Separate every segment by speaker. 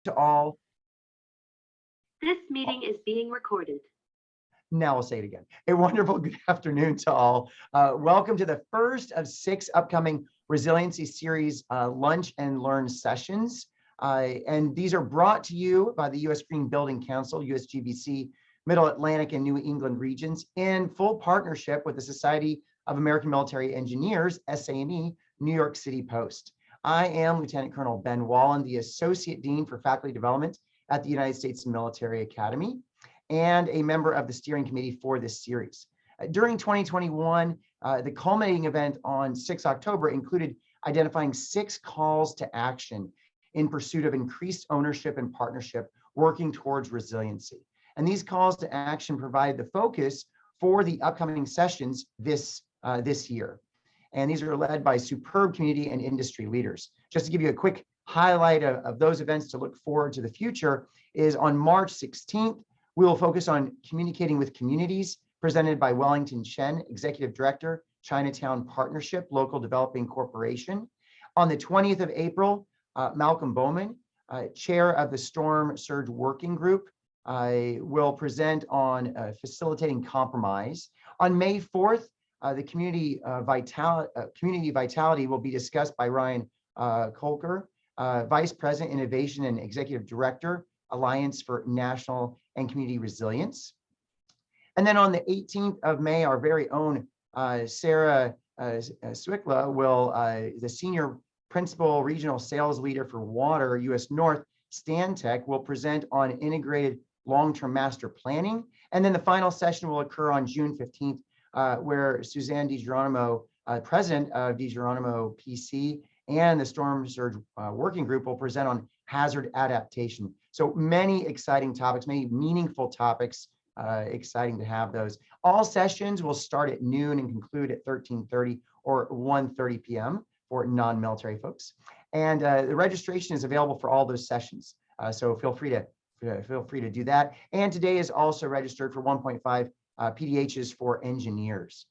Speaker 1: to all.
Speaker 2: This meeting is being recorded.
Speaker 1: Now I'll say it again. A wonderful good afternoon to all. Welcome to the first of 6 upcoming Resiliency Series Lunch and Learn sessions. And these are brought to you by the U.S. Green Building Council, USGBC, Middle Atlantic and New England regions, in full partnership with the Society of American Military Engineers, SAME, New York City Post. I am Lieutenant Colonel Ben Wallen, the Associate Dean for Faculty Development at the United States Military Academy, and a member of the steering committee for this series. During 2021, the culminating event on 6 October included identifying 6 calls to action in pursuit of increased ownership and partnership working towards resiliency. And these calls to action provide the focus for the upcoming sessions this year. And these are led by superb community and industry leaders. Just to give you a quick highlight of those events to look forward to the future is on March 16th, we will focus on communicating with communities, presented by Wellington Chen, Executive Director, Chinatown Partnership, Local Developing Corporation. On the 20th of April, Malcolm Bowman, Chair of the Storm Surge Working Group, will present on facilitating compromise. On May 4th, the community vitality will be discussed by Ryan Kolker, Vice President, Innovation and Executive Director, Alliance for National and Community Resilience. And then on the 18th of May, our very own Sarah Swickla will, the Senior Principal Regional Sales Leader for Water, U.S. North, Stantec, will present on integrated long-term master planning. And then the final session will occur on June 15th, where Suzanne DiGeronimo, President of DiGeronimo PC, and the Storm Surge Working Group will present on hazard adaptation. So many exciting topics, many meaningful topics, exciting to have those. All sessions will start at noon and conclude at 13:30 or 1:30 p.m. for non-military folks. And the registration is available for all those sessions. So feel free to do that. And today is also registered for 1.5 PDHs for engineers.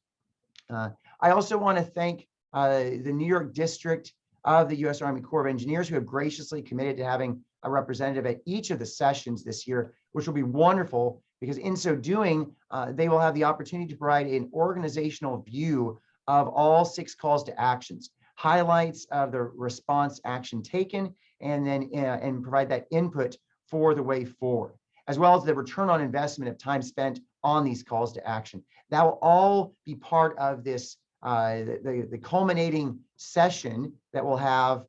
Speaker 1: I also want to thank the New York District of the U.S. Army Corps of Engineers, who have graciously committed to having a representative at each of the sessions this year, which will be wonderful because in so doing, they will have the opportunity to provide an organizational view of all 6 calls to actions, highlights of the response action taken, and then and provide that input for the way forward, as well as the return on investment of time spent on these calls to action. That will all be part of this, the culminating session that we'll have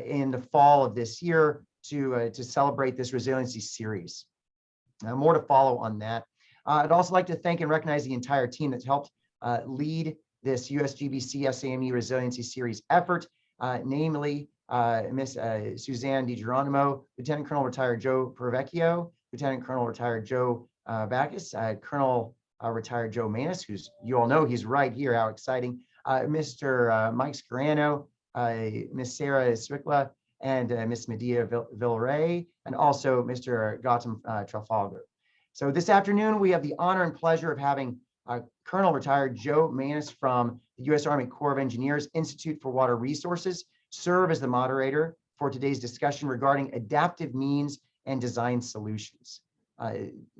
Speaker 1: in the fall of this year to celebrate this resiliency series. More to follow on that. I'd also like to thank and recognize the entire team that's helped lead this USGBC SAME Resiliency Series effort, namely Miss Suzanne DiGeronimo, Lieutenant Colonel Retired Joe Pervecchio, Lieutenant Colonel Retired Joe Backus, Colonel Retired Joe Manus, who's, you all know he's right here, how exciting, Mr. Mike Scarano, Miss Sarah Swickla, and Miss Medea Villeray, and also Mr. Gautam Trafalgar. So this afternoon, we have the honor and pleasure of having Colonel Retired Joe Manus from the U.S. Army Corps of Engineers Institute for Water Resources serve as the moderator for today's discussion regarding adaptive means and design solutions.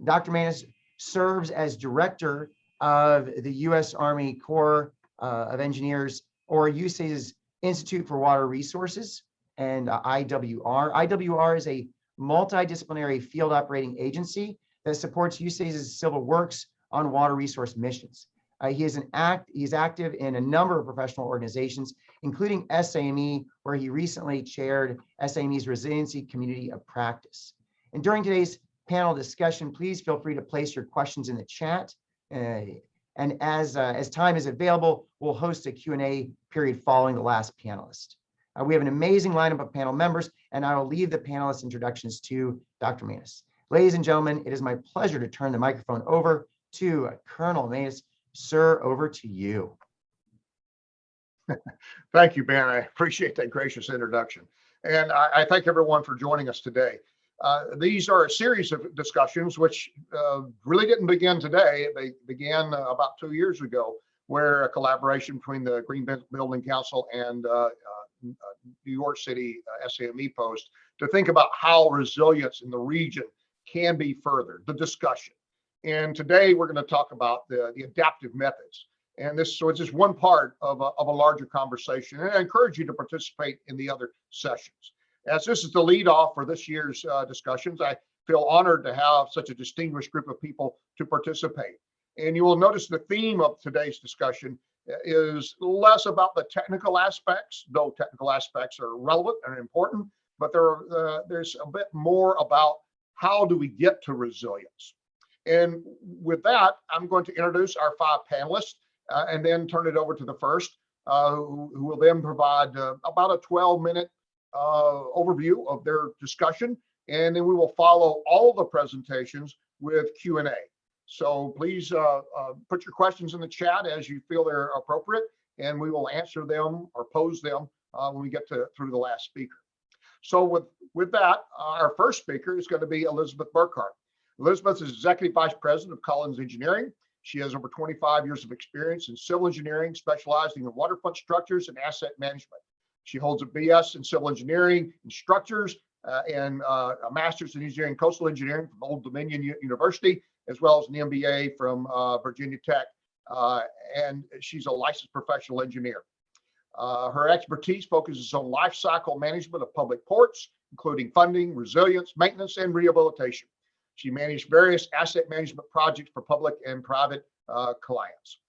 Speaker 1: Dr. Manus serves as director of the U.S. Army Corps of Engineers, or USA's Institute for Water Resources, and IWR. IWR is a multidisciplinary field operating agency that supports USA's civil works on water resource missions. He is active in a number of professional organizations, including SAME, where he recently chaired SAME's Resiliency Community of Practice. And during today's panel discussion, please feel free to place your questions in the chat. And as time is available, we'll host a Q&A period following the last panelist. We have an amazing lineup of panel members, and I will leave the panelist introductions to Dr. Manus. Ladies and gentlemen, it is my pleasure to turn the microphone over to Colonel Manus. Sir, over to you.
Speaker 3: Thank you, Ben. I appreciate that gracious introduction. And I thank everyone for joining us today. These are a series of discussions which really didn't begin today. They began about 2 years ago, where a collaboration between the Green Building Council and New York City SAME Post to think about how resilience in the region can be furthered, the discussion. And today we're going to talk about the adaptive methods. And so it's just one part of a larger conversation. And I encourage you to participate in the other sessions. As this is the lead off for this year's discussions, I feel honored to have such a distinguished group of people to participate. And you will notice the theme of today's discussion is less about the technical aspects, though technical aspects are relevant and important, but there's a bit more about how do we get to resilience. And with that, I'm going to introduce our 5 panelists and then turn it over to the first, who will then provide about a 12-minute overview of their discussion. And then we will follow all the presentations with Q&A. So please put your questions in the chat as you feel they're appropriate, and we will answer them or pose them when we get through the last speaker. So with that, our first speaker is going to be Elizabeth Burkhart. Elizabeth is Executive Vice President of Collins Engineering. She has over 25 years of experience in civil engineering, specializing in waterfront structures and asset management. She holds a BS in civil engineering and structures and a master's in engineering coastal engineering from Old Dominion University, as well as an MBA from Virginia Tech. And she's a licensed professional engineer. Her expertise focuses on life cycle management of public ports, including funding, resilience, maintenance, and rehabilitation. She managed various asset management projects for public and private clients.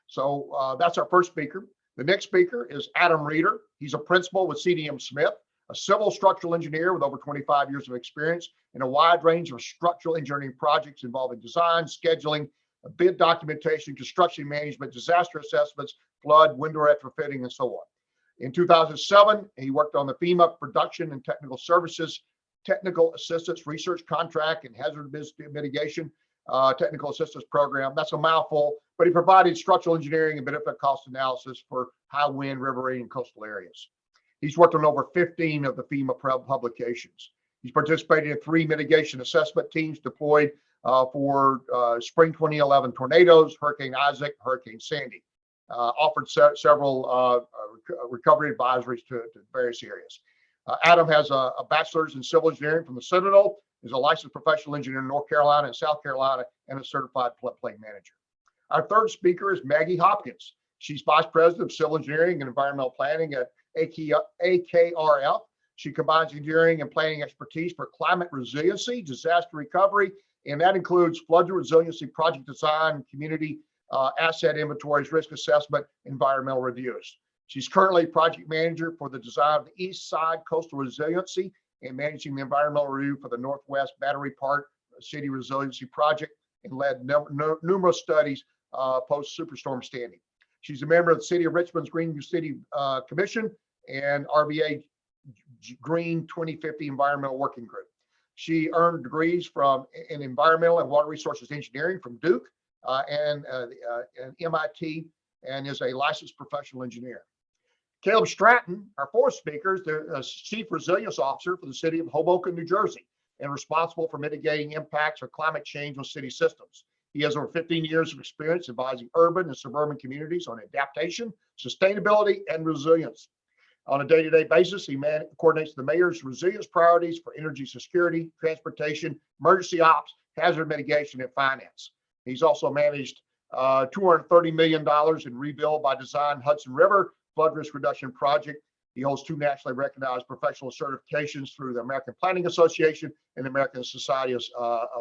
Speaker 3: So that's our first speaker. The next speaker is Adam Reeder. He's a principal with CDM Smith, a civil structural engineer with over 25 years of experience in a wide range of structural engineering projects involving design, scheduling, bid documentation, construction management, disaster assessments, flood, window retrofitting, and so on. In 2007, he worked on the FEMA Production and Technical Services Technical Assistance Research Contract and Hazard Mitigation Technical Assistance Program. That's a mouthful, but he provided structural engineering and benefit cost analysis for high wind, riverine, and coastal areas. He's worked on over 15 of the FEMA publications. He's participated in 3 mitigation assessment teams deployed for spring 2011 tornadoes, Hurricane Isaac, Hurricane Sandy. Offered several recovery advisories to various areas. Adam has a bachelor's in civil engineering from the Citadel, is a licensed professional engineer in North Carolina and South Carolina, and a certified floodplain manager. Our third speaker is Maggie Hopkins. She's Vice President of Civil Engineering and Environmental Planning at AKRF. She combines engineering and planning expertise for climate resiliency, disaster recovery, and that includes flood resiliency, project design, community asset inventories, risk assessment, environmental reviews. She's currently project manager for the design of the East Side Coastal Resiliency and managing the environmental review for the Northwest Battery Park City Resiliency Project, and led numerous studies post Superstorm Sandy. She's a member of the City of Richmond's Green City Commission and RBA Green 2050 Environmental Working Group. She earned degrees in environmental and water resources engineering from Duke and MIT, and is a licensed professional engineer. Caleb Stratton, our fourth speaker, is the Chief Resilience Officer for the City of Hoboken, New Jersey, and responsible for mitigating impacts of climate change on city systems. He has over 15 years of experience advising urban and suburban communities on adaptation, sustainability, and resilience. On a day-to-day basis, he coordinates the mayor's resilience priorities for energy security, transportation, emergency ops, hazard mitigation, and finance. He's also managed $230 million in Rebuild by Design Hudson River Flood Risk Reduction Project. He holds 2 nationally recognized professional certifications through the American Planning Association and the American Society of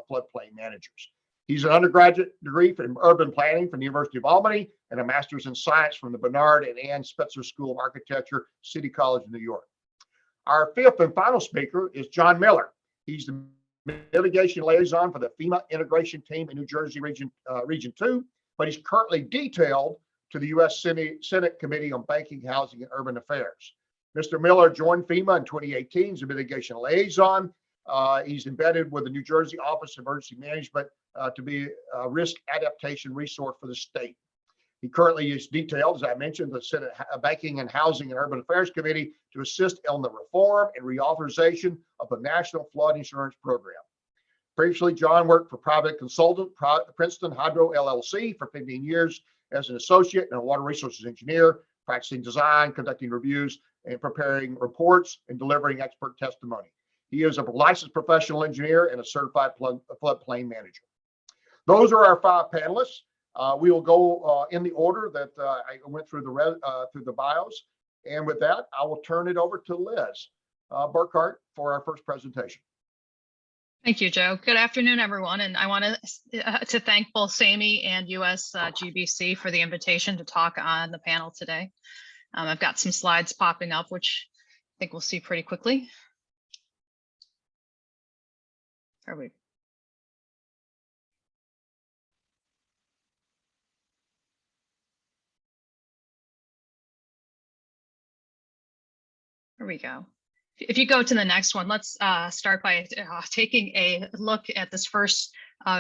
Speaker 3: Floodplain Managers. He's an undergraduate degree in urban planning from the University of Albany and a master's in science from the Bernard and Ann Spitzer School of Architecture, City College, New York. Our fifth and final speaker is John Miller. He's the Mitigation Liaison for the FEMA Integration Team in New Jersey Region 2, but he's currently detailed to the U.S. Senate Committee on Banking, Housing, and Urban Affairs. Mr. Miller joined FEMA in 2018 as a mitigation liaison. He's embedded with the New Jersey Office of Emergency Management to be a risk adaptation resource for the state. He currently is detailed, as I mentioned, the Senate Banking and Housing and Urban Affairs Committee to assist on the reform and reauthorization of the National Flood Insurance Program. Previously, John worked for private consultant Princeton Hydro LLC for 15 years as an associate and a water resources engineer, practicing design, conducting reviews, and preparing reports and delivering expert testimony. He is a licensed professional engineer and a certified floodplain manager. Those are our 5 panelists. We will go in the order that I went through the bios. And with that, I will turn it over to Liz Burkhart for our first presentation.
Speaker 4: Thank you, Joe. Good afternoon, everyone. And I want to thank both SAMI and USGBC for the invitation to talk on the panel today. I've got some slides popping up, which I think we'll see pretty quickly. Here we go. If you go to the next one, let's start by taking a look at this first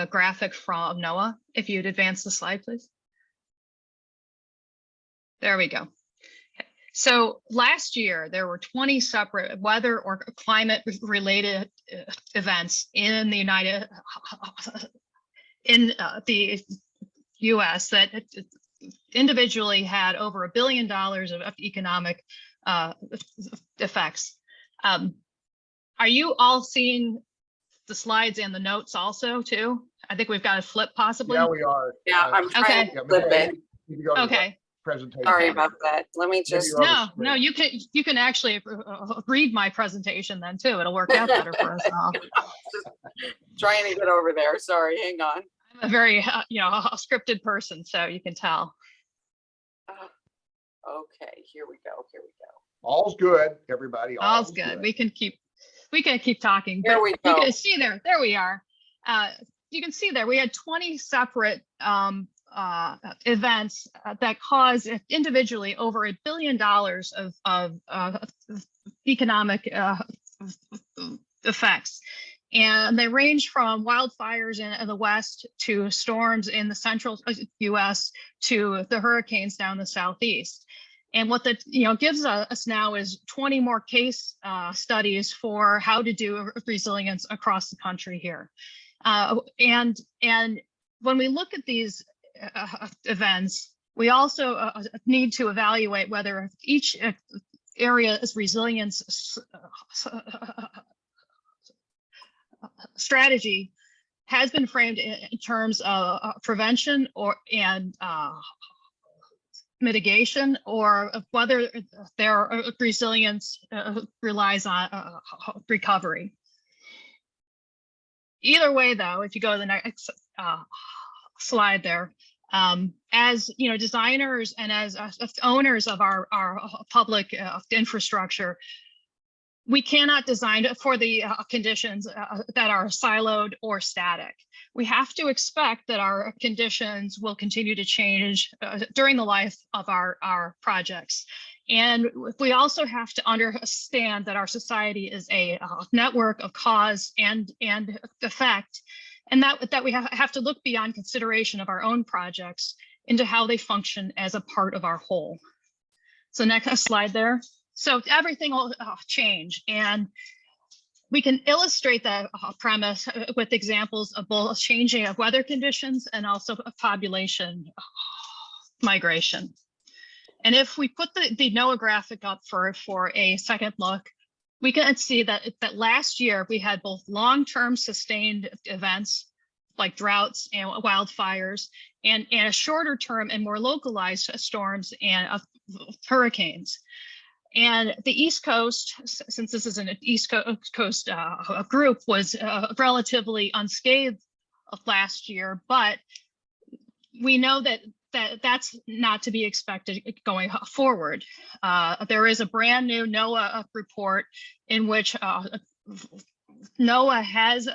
Speaker 4: graphic from NOAA. If you'd advance the slide, please. There we go. Okay. So last year, there were 20 separate weather or climate related events in the the US that individually had over $1 billion of economic effects. Are you all seeing the slides and the notes also too? I think we've got a flip possibly.
Speaker 3: Yeah, we are.
Speaker 5: Yeah, I'm trying to flip it.
Speaker 4: Okay.
Speaker 3: Presentation.
Speaker 5: Sorry about that. Let me just.
Speaker 4: No, you can actually read my presentation then too. It'll work out better for us all.
Speaker 5: Just trying to get over there. Sorry, hang on.
Speaker 4: I'm a very a scripted person, so you can tell.
Speaker 5: Okay, here we go. Here we go.
Speaker 3: All's good, everybody.
Speaker 4: All's good. We can keep talking.
Speaker 5: There we go.
Speaker 4: You can see there we are. You can see there we had 20 separate events that caused individually over $1 billion of economic effects. And they range from wildfires in the West to storms in the central US to the hurricanes down the Southeast. And what that gives us now is 20 more case studies for how to do resilience across the country here. And when we look at these events, we also need to evaluate whether each area's resilience strategy has been framed in terms of prevention and mitigation, or whether their resilience relies on recovery. Either way, though, if you go to the next slide there, as designers and as owners of our public infrastructure, we cannot design for the conditions that are siloed or static. We have to expect that our conditions will continue to change during the life of our projects. And we also have to understand that our society is a network of cause and effect, and that we have to look beyond consideration of our own projects into how they function as a part of our whole. So next slide there. So everything will change, and we can illustrate that premise with examples of both changing of weather conditions and also population migration. And if we put the NOAA graphic up for a second look, we can see that last year we had both long-term sustained events like droughts and wildfires, and a shorter term and more localized storms and hurricanes. And the East Coast, since this is an East Coast group, was relatively unscathed last year, but we know that's not to be expected going forward. There is a brand new NOAA report in which NOAA has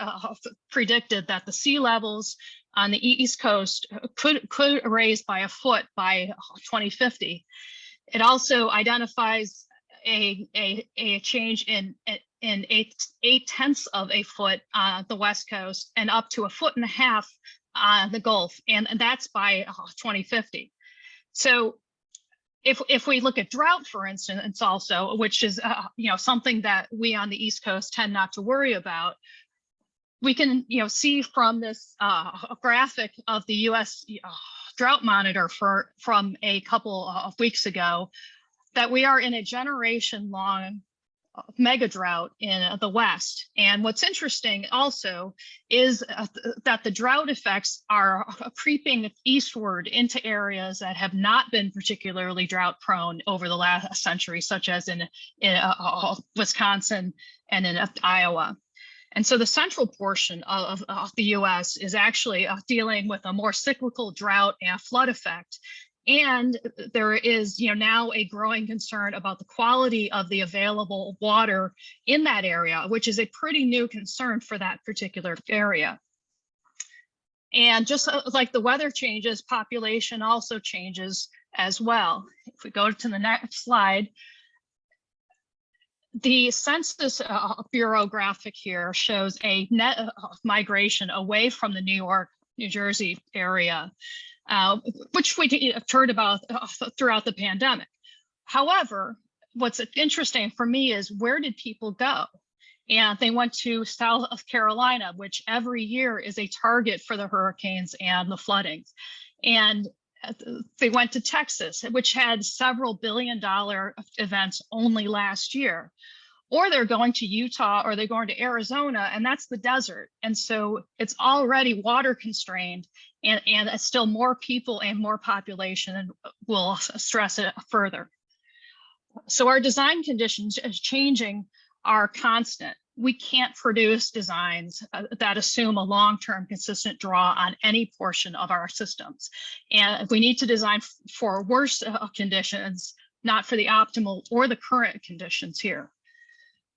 Speaker 4: predicted that the sea levels on the East Coast could raise by a foot by 2050. It also identifies a change in 8/10 of a foot on the West Coast and up to 1.5 feet on the Gulf, and that's by 2050. So if we look at drought, for instance, also, which is something that we on the East Coast tend not to worry about, we can see from this graphic of the U.S. drought monitor from a couple of weeks ago that we are in a generation-long mega drought in the West. And what's interesting also is that the drought effects are creeping eastward into areas that have not been particularly drought prone over the last century, such as in Wisconsin and in Iowa. And so the central portion of the US is actually dealing with a more cyclical drought and flood effect. And there is now a growing concern about the quality of the available water in that area, which is a pretty new concern for that particular area. And just like the weather changes, population also changes as well. If we go to the next slide, the Census Bureau graphic here shows a net migration away from the New York, New Jersey area, which we heard about throughout the pandemic. However, what's interesting for me is, where did people go? And they went to South Carolina, which every year is a target for the hurricanes and the floodings. And they went to Texas, which had several billion-dollar events only last year. Or they're going to Utah, or they're going to Arizona, and that's the desert. And so it's already water constrained, and still more people and more population will stress it further. So our design conditions changing are constant. We can't produce designs that assume a long-term consistent draw on any portion of our systems. And we need to design for worse conditions, not for the optimal or the current conditions here.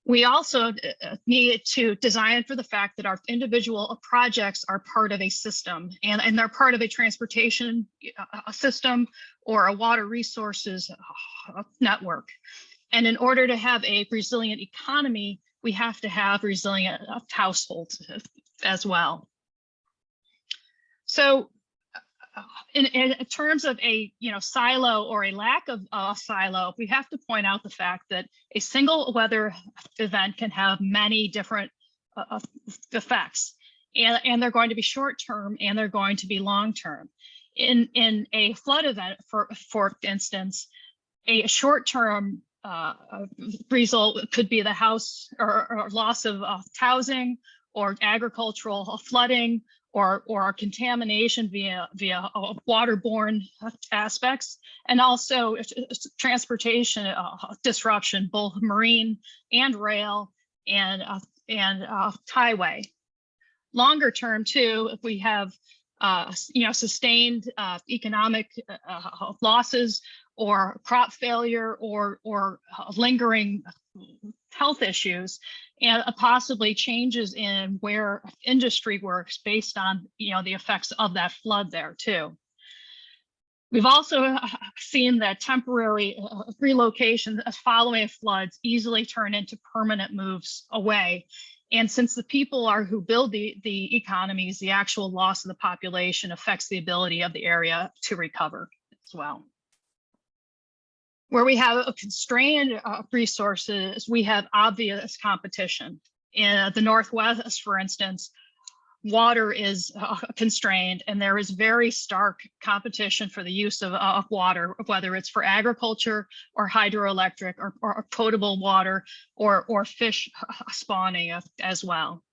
Speaker 4: We also need to design for the fact that our individual projects are part of a system, and they're part of a transportation system or a water resources network. And in order to have a resilient economy, we have to have resilient households as well. So in terms of a silo or a lack of silo, we have to point out the fact that a single weather event can have many different effects, and they're going to be short term and they're going to be long term. In a flood event, for instance, a short term result could be the house or loss of housing, or agricultural flooding, or contamination via waterborne aspects, and also transportation disruption, both marine and rail and highway. Longer term too, if we have sustained economic losses, or crop failure, or lingering health issues, and possibly changes in where industry works based on the effects of that flood there too. We've also seen that temporary relocation following floods easily turn into permanent moves away. And since the people are who build the economies, the actual loss of the population affects the ability of the area to recover as well. Where we have constrained resources, we have obvious competition. In the Northwest, for instance, water is constrained, and there is very stark competition for the use of water, whether it's for agriculture or hydroelectric or potable water or fish spawning as well.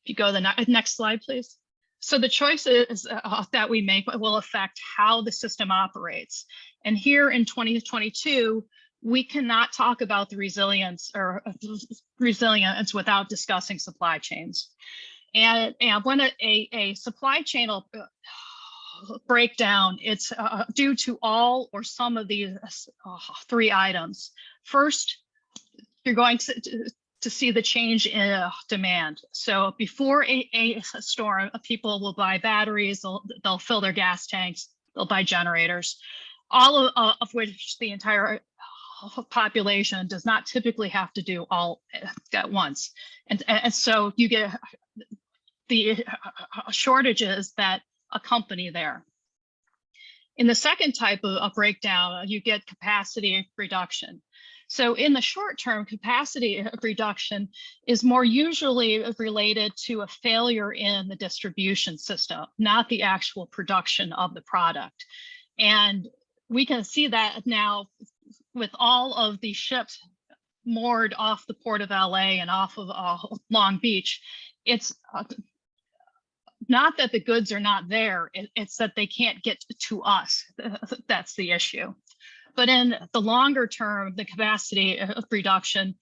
Speaker 4: If you go to the next slide, please. So the choices that we make will affect how the system operates. And here in 2022, we cannot talk about the resilience without discussing supply chains. And when a supply chain will break down, it's due to all or some of these three items. First, you're going to see the change in demand. So before a storm, people will buy batteries, they'll fill their gas tanks, they'll buy generators, all of which the entire population does not typically have to do all at once. And so you get the shortages that accompany there. In the second type of breakdown, you get capacity reduction. So in the short term, capacity reduction is more usually related to a failure in the distribution system, not the actual production of the product. And we can see that now with all of the ships moored off the port of LA and off of Long Beach, it's not that the goods are not there, it's that they can't get to us. That's the issue. But in the longer term, the capacity reduction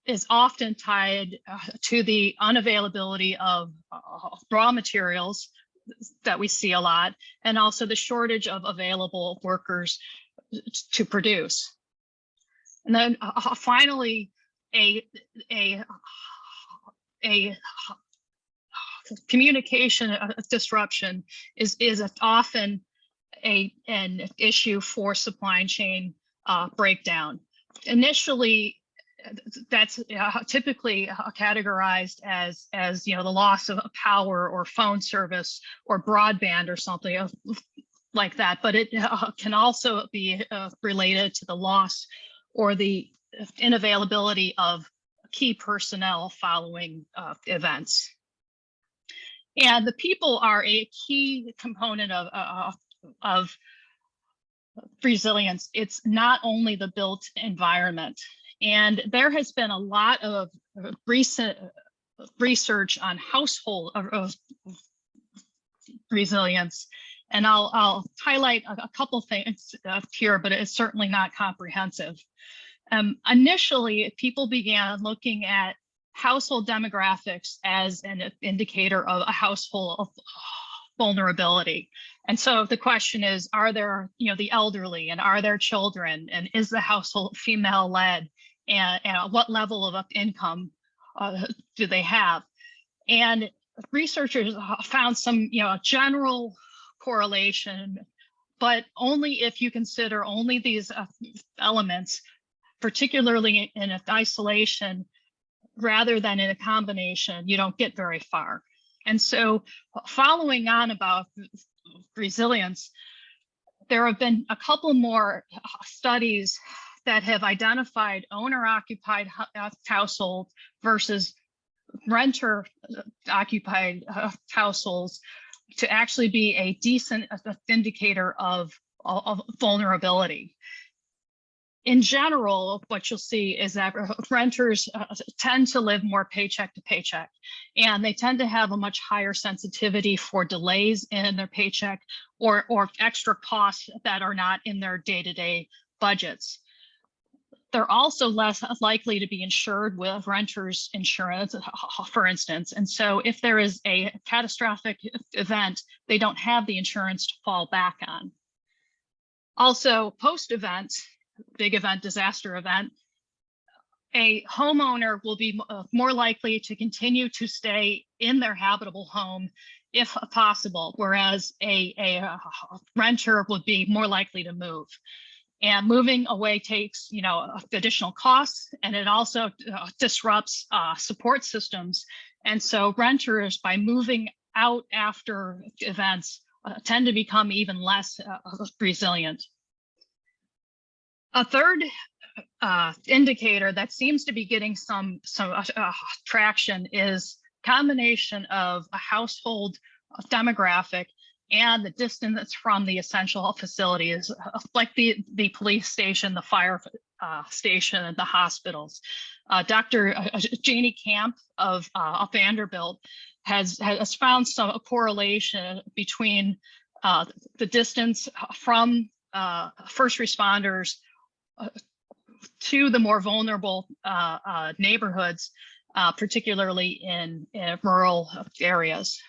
Speaker 4: is often tied to the unavailability of raw materials that we see a lot, and also the shortage of available workers to produce. And then finally, a communication disruption is often an issue for supply chain breakdown. Initially, that's typically categorized as the loss of power or phone service or broadband or something like that, but it can also be related to the loss or the unavailability of key personnel following events. And the people are a key component of resilience. It's not only the built environment. And there has been a lot of recent research on household resilience. And I'll highlight a couple things here, but it's certainly not comprehensive. Initially, people began looking at household demographics as an indicator of a household vulnerability. And so the question is, are there, the elderly, and are there children, and is the household female-led, and what level of income do they have? And researchers found some, general correlation, but only if you consider only these elements, particularly in isolation, rather than in a combination, you don't get very far. And so following on about resilience, there have been a couple more studies that have identified owner-occupied household versus renter-occupied households to actually be a decent indicator of vulnerability. In general, what you'll see is that renters tend to live more paycheck to paycheck, and they tend to have a much higher sensitivity for delays in their paycheck or extra costs that are not in their day-to-day budgets. They're also less likely to be insured with renters insurance, for instance. And so if there is a catastrophic event, they don't have the insurance to fall back on. Also, post-event, big event, disaster event, a homeowner will be more likely to continue to stay in their habitable home if possible, whereas a renter would be more likely to move. And moving away takes, additional costs, and it also disrupts support systems. And so renters, by moving out after events, tend to become even less resilient. A third indicator that seems to be getting some traction is combination of a household demographic and the distance from the essential facilities, like the police station, the fire station, and the hospitals. Dr. Janie Camp of Vanderbilt has found some correlation between the distance from first responders to the more vulnerable neighborhoods, particularly in rural areas.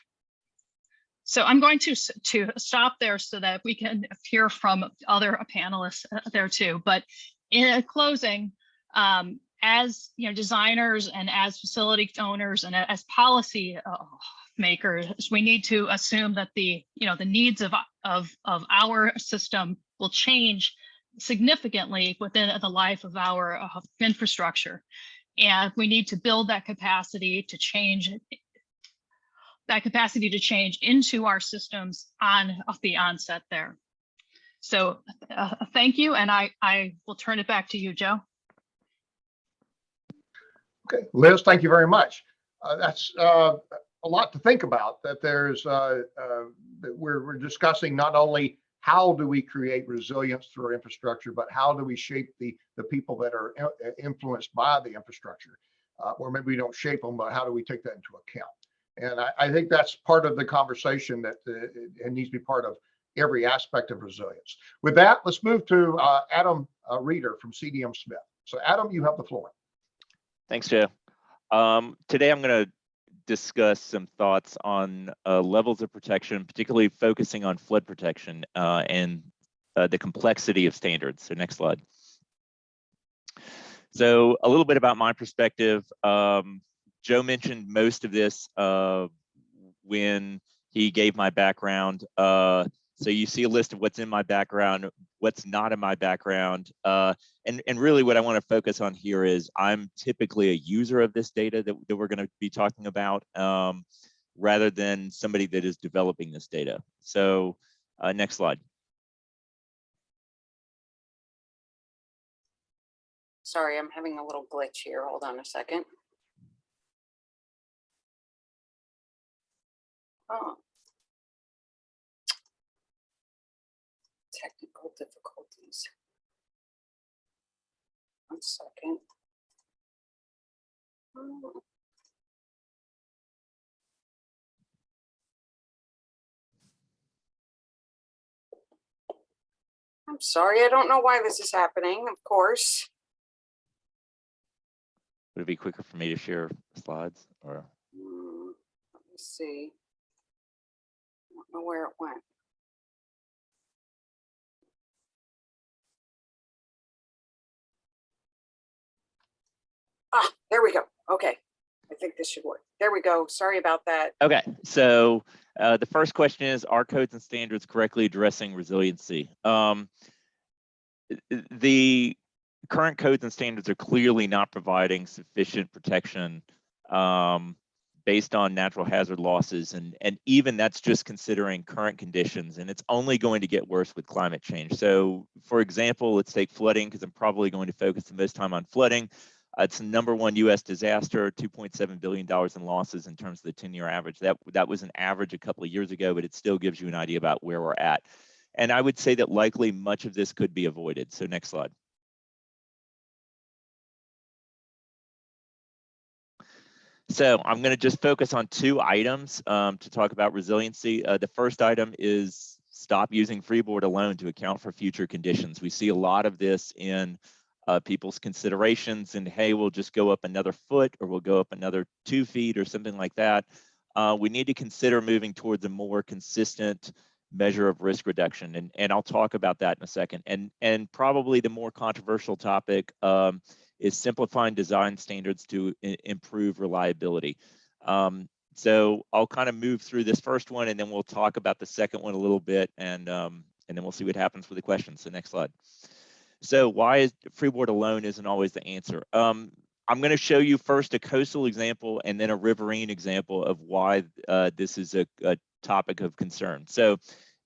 Speaker 4: So I'm going to stop there so that we can hear from other panelists there too. But in closing, as designers and as facility owners and as policy makers, we need to assume that the needs of our system will change significantly within the life of our infrastructure, and we need to build that capacity to change. That capacity to change into our systems on the onset there. So thank you, and I will turn it back to you, Joe.
Speaker 3: Okay, Liz, thank you very much. That's a lot to think about, that there's that we're discussing not only how do we create resilience through our infrastructure, but how do we shape the people that are influenced by the infrastructure? Or maybe we don't shape them, but how do we take that into account? And I think that's part of the conversation that it needs to be part of every aspect of resilience. With that, let's move to Adam Reeder from CDM Smith. So Adam, you have the floor.
Speaker 6: Thanks, Joe. Today I'm going to discuss some thoughts on levels of protection, particularly focusing on flood protection and the complexity of standards. So next slide. So a little bit about my perspective. Joe mentioned most of this when he gave my background. So you see a list of what's in my background, what's not in my background. And really what I want to focus on here is I'm typically a user of this data that we're going to be talking about rather than somebody that is developing this data. So next slide.
Speaker 5: Sorry, I'm having a little glitch here. Hold on a second. Oh. Technical difficulties. 1 second. Oh. I'm sorry, I don't know why this is happening, of course.
Speaker 6: Would it be quicker for me to share slides or?
Speaker 5: Let me see. I don't know where it went. Ah, there we go. Okay. I think this should work. There we go. Sorry about that.
Speaker 6: Okay, so the first question is, are codes and standards correctly addressing resiliency? The current codes and standards are clearly not providing sufficient protection based on natural hazard losses, and even that's just considering current conditions, and it's only going to get worse with climate change. So for example, let's take flooding, because I'm probably going to focus the most time on flooding. It's the #1 US disaster, $2.7 billion in losses in terms of the 10-year average. That was an average a couple of years ago, but it still gives you an idea about where we're at. And I would say that likely much of this could be avoided. So next slide. So I'm going to just focus on 2 items to talk about resiliency. The first item is stop using Freeboard alone to account for future conditions. We see a lot of this in people's considerations, and hey, we'll just go up another foot, or we'll go up another 2 feet or something like that. We need to consider moving towards a more consistent measure of risk reduction, and I'll talk about that in a second. And probably the more controversial topic is simplifying design standards to improve reliability. So I'll kind of move through this first one, and then we'll talk about the second one a little bit, and then we'll see what happens with the questions. So next slide. So why is Freeboard alone isn't always the answer? I'm going to show you first a coastal example and then a riverine example of why this is a topic of concern. So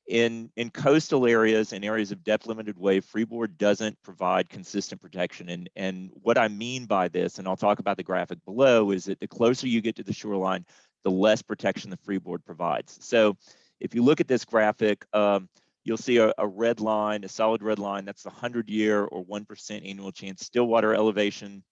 Speaker 6: in coastal areas and areas of depth limited wave, Freeboard doesn't provide consistent protection. And what I mean by this, and I'll talk about the graphic below, is that the closer you get to the shoreline, the less protection the Freeboard provides. So if you look at this graphic, you'll see a red line, a solid red line. That's the 100-year or 1% annual chance still water elevation.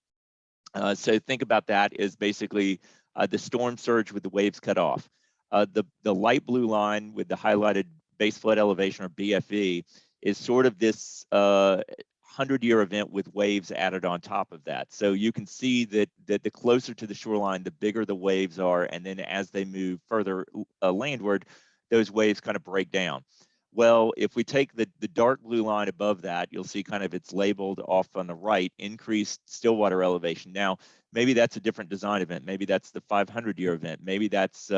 Speaker 6: So think about that as basically the storm surge with the waves cut off. The light blue line with the highlighted base flood elevation, or BFE, is sort of this 100-year event with waves added on top of that. So you can see that the closer to the shoreline, the bigger the waves are, and then as they move further landward, those waves kind of break down. Well, if we take the dark blue line above that, you'll see kind of it's labeled off on the right, increased still water elevation. Now, maybe that's a different design event. Maybe that's the 500-year event. Maybe that's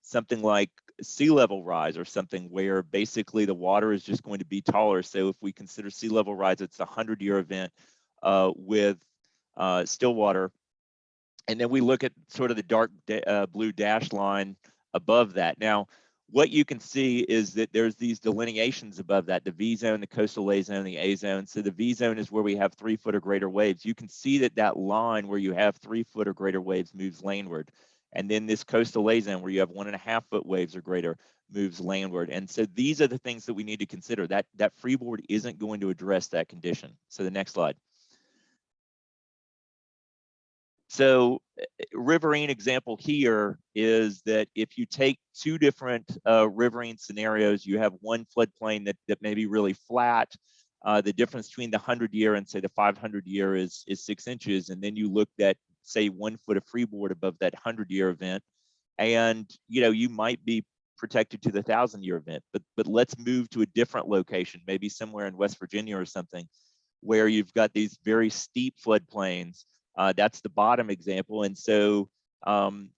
Speaker 6: something like sea level rise or something where basically the water is just going to be taller. So if we consider sea level rise, it's a 100-year event with still water. And then we look at sort of the dark blue dashed line above that. Now, what you can see is that there's these delineations above that, the V zone, the coastal A zone, the A zone. So the V zone is where we have 3 foot or greater waves. You can see that that line where you have 3 foot or greater waves moves landward. And then this coastal A zone where you have 1.5 foot waves or greater moves landward. And so these are the things that we need to consider. That freeboard isn't going to address that condition. So the next slide. So riverine example here is that if you take two different riverine scenarios, you have one floodplain that may be really flat. The difference between the 100-year and say the 500-year is 6 inches. And then you looked at say 1 foot of freeboard above that 100-year event. And you might be protected to the 1,000-year event, but let's move to a different location, maybe somewhere in West Virginia or something, where you've got these very steep floodplains. That's the bottom example. And so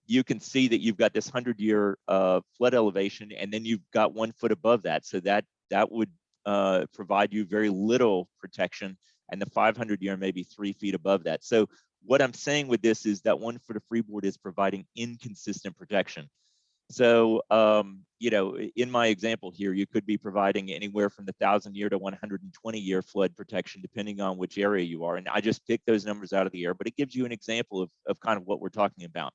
Speaker 6: you can see that you've got this 100-year flood elevation, and then you've got 1 foot above that. So that would provide you very little protection, and the 500-year maybe 3 feet above that. So what I'm saying with this is that 1 foot of freeboard is providing inconsistent protection. So, in my example here, you could be providing anywhere from the 1,000-year to 120-year flood protection, depending on which area you are. And I just picked those numbers out of the air, but it gives you an example of kind of what we're talking about.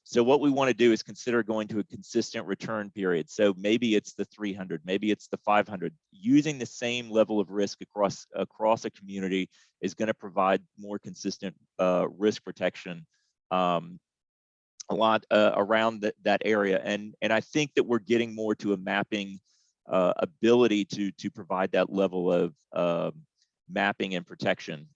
Speaker 6: So what we want to do is consider going to a consistent return period. So maybe it's the 300, maybe it's the 500. Using the same level of risk across a community is going to provide more consistent risk protection a lot around that area. And I think that we're getting more to a mapping ability to provide that level of mapping and protection.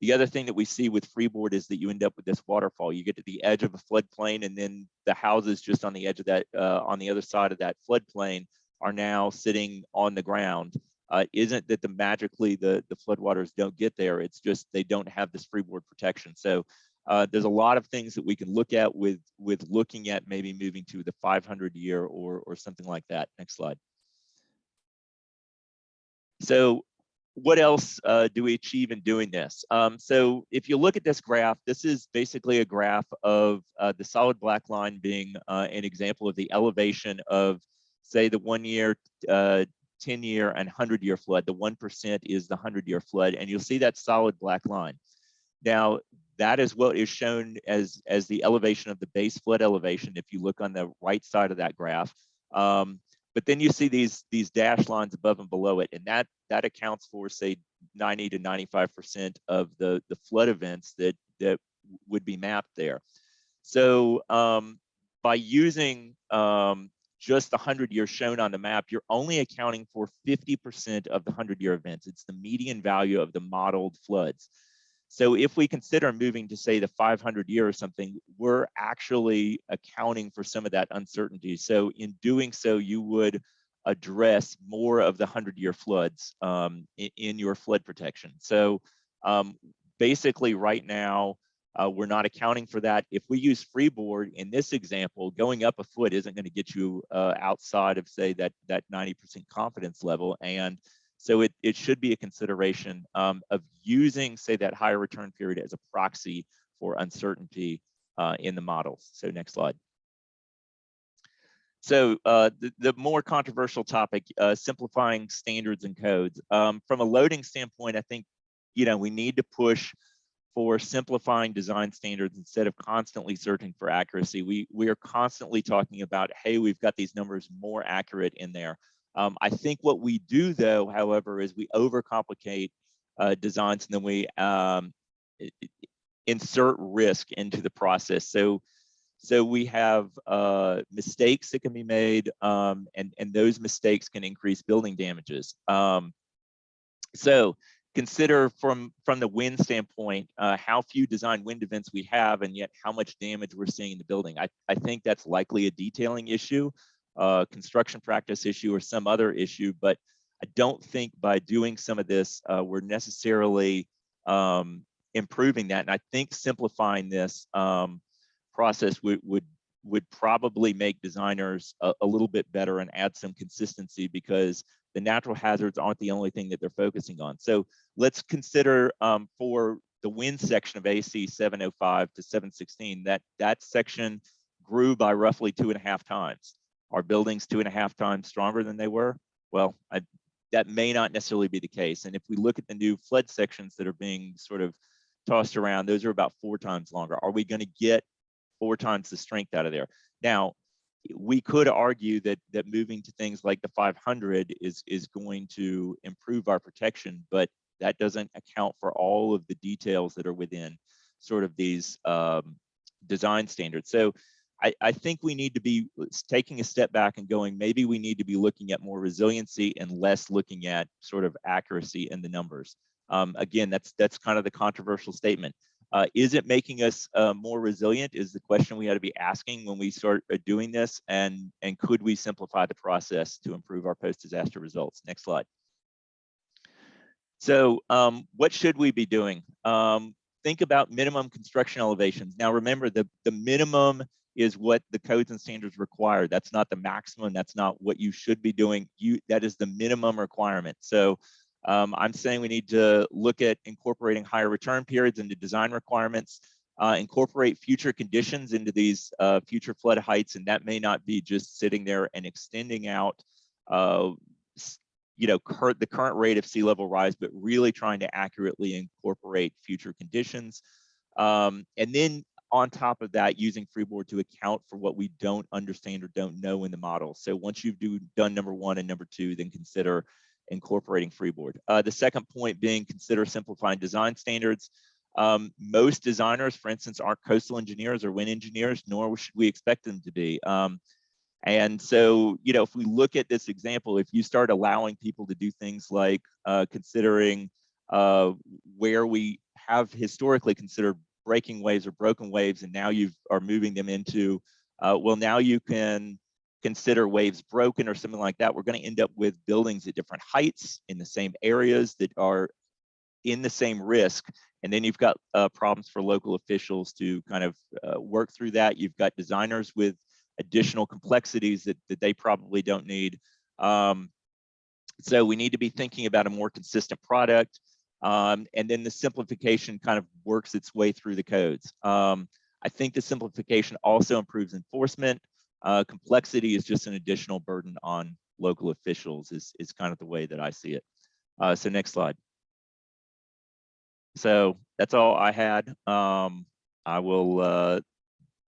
Speaker 6: The other thing that we see with freeboard is that you end up with this waterfall. You get to the edge of a floodplain, and then the houses just on the edge of that, on the other side of that floodplain, are now sitting on the ground. Isn't that magically the floodwaters don't get there? It's just they don't have this freeboard protection. So there's a lot of things that we can look at with looking at maybe moving to the 500-year or something like that. Next slide. So what else do we achieve in doing this? So if you look at this graph, this is basically a graph of the solid black line being an example of the elevation of, say, the 1 year, 10-year, and 100-year flood. The 1% is the 100-year flood, and you'll see that solid black line. Now, that is what is shown as the elevation of the base flood elevation if you look on the right side of that graph. But then you see these dashed lines above and below it, and that accounts for, say, 90 to 95% of the flood events that would be mapped there. So by using just the 100 years shown on the map, you're only accounting for 50% of the 100-year events. It's the median value of the modeled floods. So if we consider moving to, say, the 500-year or something, we're actually accounting for some of that uncertainty. So in doing so, you would address more of the 100-year floods in your flood protection. So basically right now, we're not accounting for that. If we use freeboard in this example, going up a foot isn't going to get you outside of, say, that 90% confidence level. And so it should be a consideration of using, say, that higher return period as a proxy for uncertainty in the models. So next slide. So the more controversial topic, simplifying standards and codes. From a loading standpoint, I think we need to push for simplifying design standards instead of constantly searching for accuracy. We are constantly talking about, hey, we've got these numbers more accurate in there. I think what we do, though, however, is we overcomplicate designs, and then we insert risk into the process. So we have mistakes that can be made, and those mistakes can increase building damages. So consider from the wind standpoint, how few design wind events we have, and yet how much damage we're seeing in the building. I think that's likely a detailing issue, construction practice issue, or some other issue, but I don't think by doing some of this, we're necessarily improving that. And I think simplifying this process would probably make designers a little bit better and add some consistency, because the natural hazards aren't the only thing that they're focusing on. So let's consider for the wind section of AC 705 to 716, that section grew by roughly 2.5 times. Are buildings 2.5 times stronger than they were? Well, that may not necessarily be the case. And if we look at the new flood sections that are being sort of tossed around, those are about 4 times longer. Are we going to get 4 times the strength out of there? Now, we could argue that moving to things like the 500 is going to improve our protection, but that doesn't account for all of the details that are within sort of these design standards. So I think we need to be taking a step back and going, maybe we need to be looking at more resiliency and less looking at sort of accuracy in the numbers. Again, that's kind of the controversial statement. Is it making us more resilient is the question we ought to be asking when we start doing this, and could we simplify the process to improve our post-disaster results? Next slide. So what should we be doing? Think about minimum construction elevations. Now remember, the minimum is what the codes and standards require. That's not the maximum. That's not what you should be doing. That is the minimum requirement. So I'm saying we need to look at incorporating higher return periods into design requirements, incorporate future conditions into these future flood heights, and that may not be just sitting there and extending out the current rate of sea level rise, but really trying to accurately incorporate future conditions. And then on top of that, using Freeboard to account for what we don't understand or don't know in the model. So once you've done number 1 and number 2, then consider incorporating Freeboard. The second point being, consider simplifying design standards. Most designers, for instance, aren't coastal engineers or wind engineers, nor should we expect them to be. And so, if we look at this example, if you start allowing people to do things like considering where we have historically considered breaking waves or broken waves, and now you are moving them into, well, now you can consider waves broken or something like that, we're going to end up with buildings at different heights in the same areas that are in the same risk. And then you've got problems for local officials to kind of work through that. You've got designers with additional complexities that they probably don't need. So we need to be thinking about a more consistent product. And then the simplification kind of works its way through the codes. I think the simplification also improves enforcement. Complexity is just an additional burden on local officials is kind of the way that I see it. So next slide. So that's all I had. I will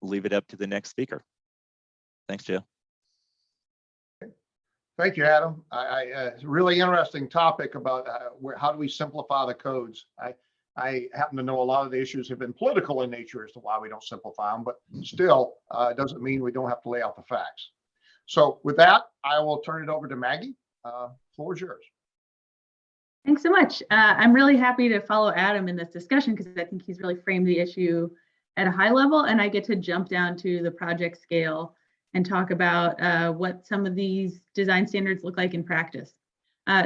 Speaker 6: leave it up to the next speaker. Thanks, Joe.
Speaker 3: Thank you, Adam. It's a really interesting topic about how do we simplify the codes. I happen to know a lot of the issues have been political in nature as to why we don't simplify them, but still, it doesn't mean we don't have to lay out the facts. So with that, I will turn it over to Maggie. Floor is yours.
Speaker 7: Thanks so much. I'm really happy to follow Adam in this discussion because I think he's really framed the issue at a high level, and I get to jump down to the project scale and talk about what some of these design standards look like in practice.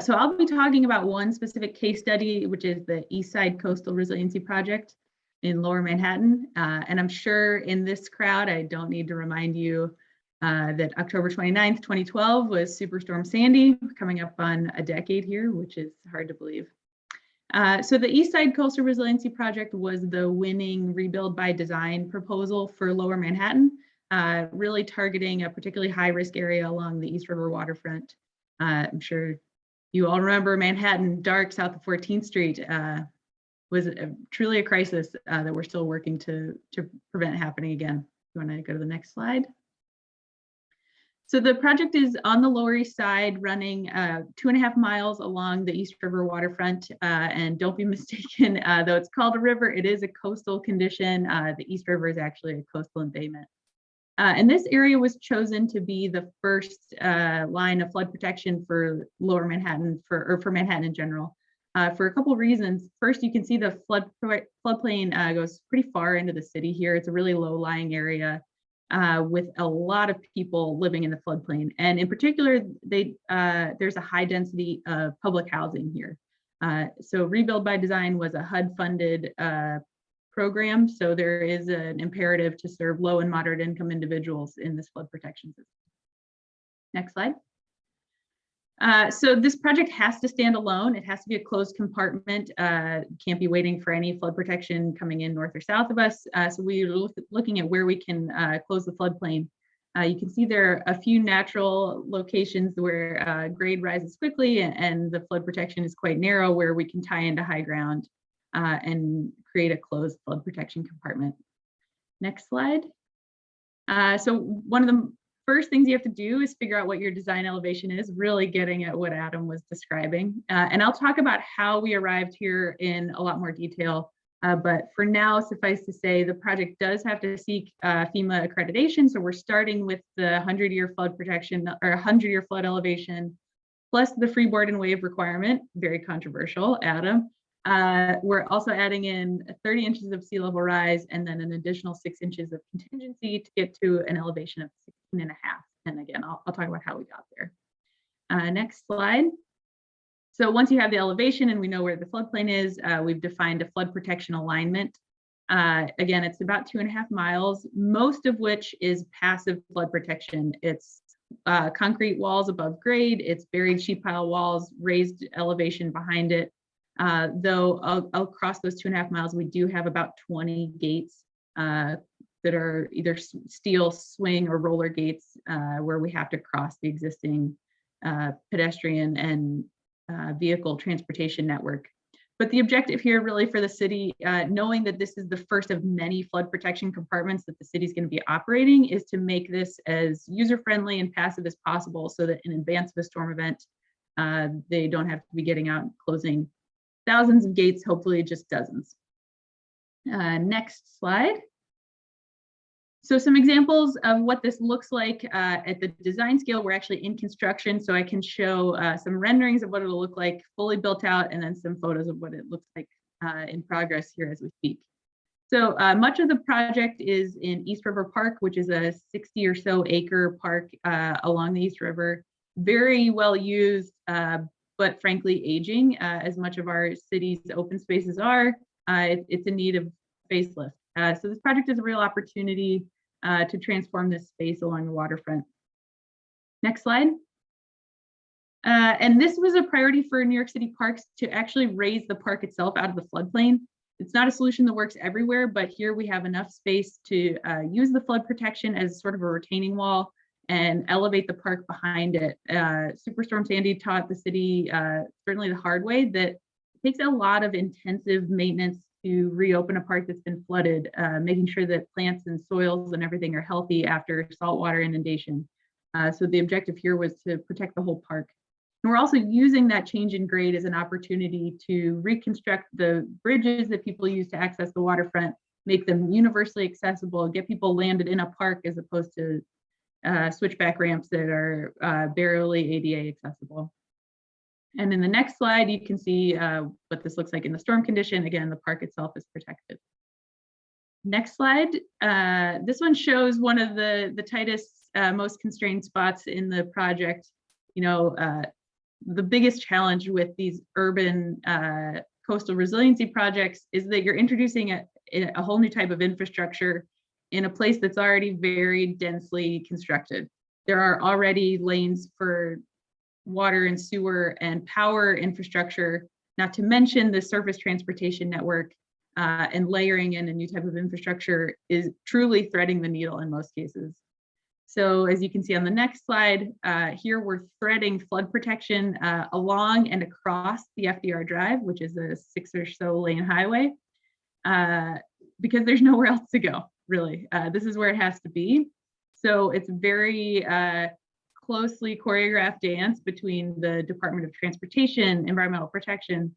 Speaker 7: So I'll be talking about one specific case study, which is the East Side Coastal Resiliency Project in Lower Manhattan. And I'm sure in this crowd, I don't need to remind you that October 29th, 2012 was Superstorm Sandy, coming up on a decade here, which is hard to believe. So the East Side Coastal Resiliency Project was the winning Rebuild by Design proposal for Lower Manhattan, really targeting a particularly high-risk area along the East River waterfront. I'm sure you all remember Manhattan dark south of 14th Street was truly a crisis that we're still working to prevent happening again. You want to go to the next slide? So the project is on the Lower East Side, running 2.5 miles along the East River waterfront. And don't be mistaken, though it's called a river, it is a coastal condition. The East River is actually a coastal embayment. And this area was chosen to be the first line of flood protection for Lower Manhattan, for Manhattan in general, for a couple of reasons. First, you can see the floodplain goes pretty far into the city here. It's a really low-lying area with a lot of people living in the floodplain. And in particular, there's a high density of public housing here. So Rebuild by Design was a HUD-funded program. So there is an imperative to serve low and moderate income individuals in this flood protection system. Next slide. So this project has to stand alone. It has to be a closed compartment. Can't be waiting for any flood protection coming in north or south of us. So we're looking at where we can close the floodplain. You can see there are a few natural locations where grade rises quickly and the flood protection is quite narrow, where we can tie into high ground and create a closed flood protection compartment. Next slide. So one of the first things you have to do is figure out what your design elevation is, really getting at what Adam was describing. And I'll talk about how we arrived here in a lot more detail. But for now, suffice to say, the project does have to seek FEMA accreditation. So we're starting with the 100-year flood protection or 100-year flood elevation, plus the freeboard and wave requirement, very controversial, Adam. We're also adding in 30 inches of sea level rise and then an additional 6 inches of contingency to get to an elevation of 16.5. And again, I'll talk about how we got there. Next slide. So once you have the elevation and we know where the floodplain is, we've defined a flood protection alignment. Again, it's about 2.5 miles, most of which is passive flood protection. It's concrete walls above grade, it's buried sheet pile walls, raised elevation behind it. Though across those 2.5 miles, we do have about 20 gates that are either steel swing or roller gates where we have to cross the existing pedestrian and vehicle transportation network. But the objective here really for the city, knowing that this is the first of many flood protection compartments that the city is going to be operating, is to make this as user-friendly and passive as possible so that in advance of a storm event, they don't have to be getting out and closing thousands of gates, hopefully just dozens. Next slide. So some examples of what this looks like at the design scale. We're actually in construction, so I can show some renderings of what it'll look like fully built out, and then some photos of what it looks like in progress here as we speak. So much of the project is in East River Park, which is a 60 or so acre park along the East River. Very well used, but frankly aging, as much of our city's open spaces are. It's in need of facelift. So this project is a real opportunity to transform this space along the waterfront. Next slide. And this was a priority for New York City Parks to actually raise the park itself out of the floodplain. It's not a solution that works everywhere, but here we have enough space to use the flood protection as sort of a retaining wall and elevate the park behind it. Superstorm Sandy taught the city, certainly the hard way, that it takes a lot of intensive maintenance to reopen a park that's been flooded, making sure that plants and soils and everything are healthy after saltwater inundation. So the objective here was to protect the whole park. And we're also using that change in grade as an opportunity to reconstruct the bridges that people use to access the waterfront, make them universally accessible, get people landed in a park as opposed to switchback ramps that are barely ADA accessible. And in the next slide, you can see what this looks like in the storm condition. Again, the park itself is protected. Next slide. This one shows one of the tightest, most constrained spots in the project. You know, the biggest challenge with these urban coastal resiliency projects is that you're introducing a whole new type of infrastructure in a place that's already very densely constructed. There are already lanes for water and sewer and power infrastructure, not to mention the surface transportation network, and layering in a new type of infrastructure is truly threading the needle in most cases. So as you can see on the next slide, here we're threading flood protection along and across the FDR Drive, which is a 6 or so lane highway, because there's nowhere else to go, really. This is where it has to be. So it's very closely choreographed dance between the Department of Transportation, Environmental Protection,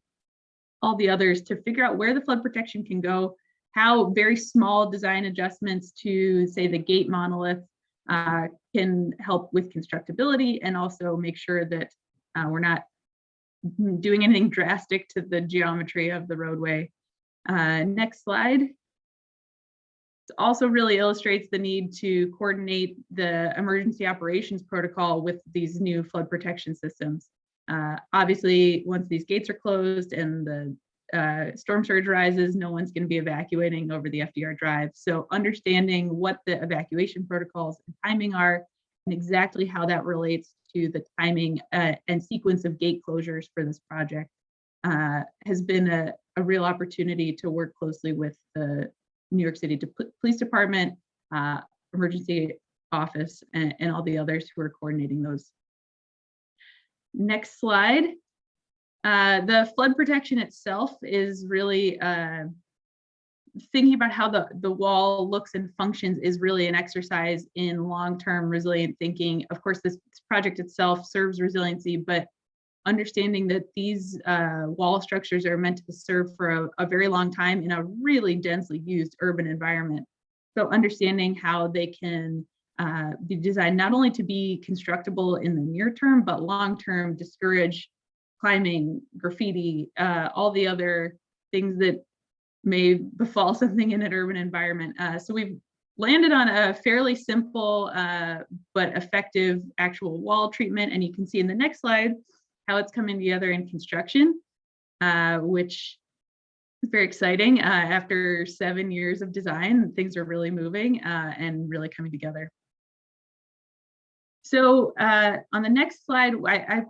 Speaker 7: all the others to figure out where the flood protection can go, how very small design adjustments to, say, the gate monolith can help with constructability, and also make sure that we're not doing anything drastic to the geometry of the roadway. Next slide. It also really illustrates the need to coordinate the emergency operations protocol with these new flood protection systems. Obviously, once these gates are closed and the storm surge rises, no one's going to be evacuating over the FDR Drive. So understanding what the evacuation protocols and timing are, and exactly how that relates to the timing and sequence of gate closures for this project has been a real opportunity to work closely with the New York City Police Department, emergency office, and all the others who are coordinating those. Next slide. The flood protection itself is really thinking about how the wall looks and functions is really an exercise in long-term resilient thinking. Of course, this project itself serves resiliency, but understanding that these wall structures are meant to serve for a very long time in a really densely used urban environment. So understanding how they can be designed not only to be constructible in the near term, but long-term discourage climbing, graffiti, all the other things that may befall something in an urban environment. So we've landed on a fairly simple but effective actual wall treatment. And you can see in the next slide how it's coming together in construction, which is very exciting. After 7 years of design, things are really moving and really coming together. So on the next slide, I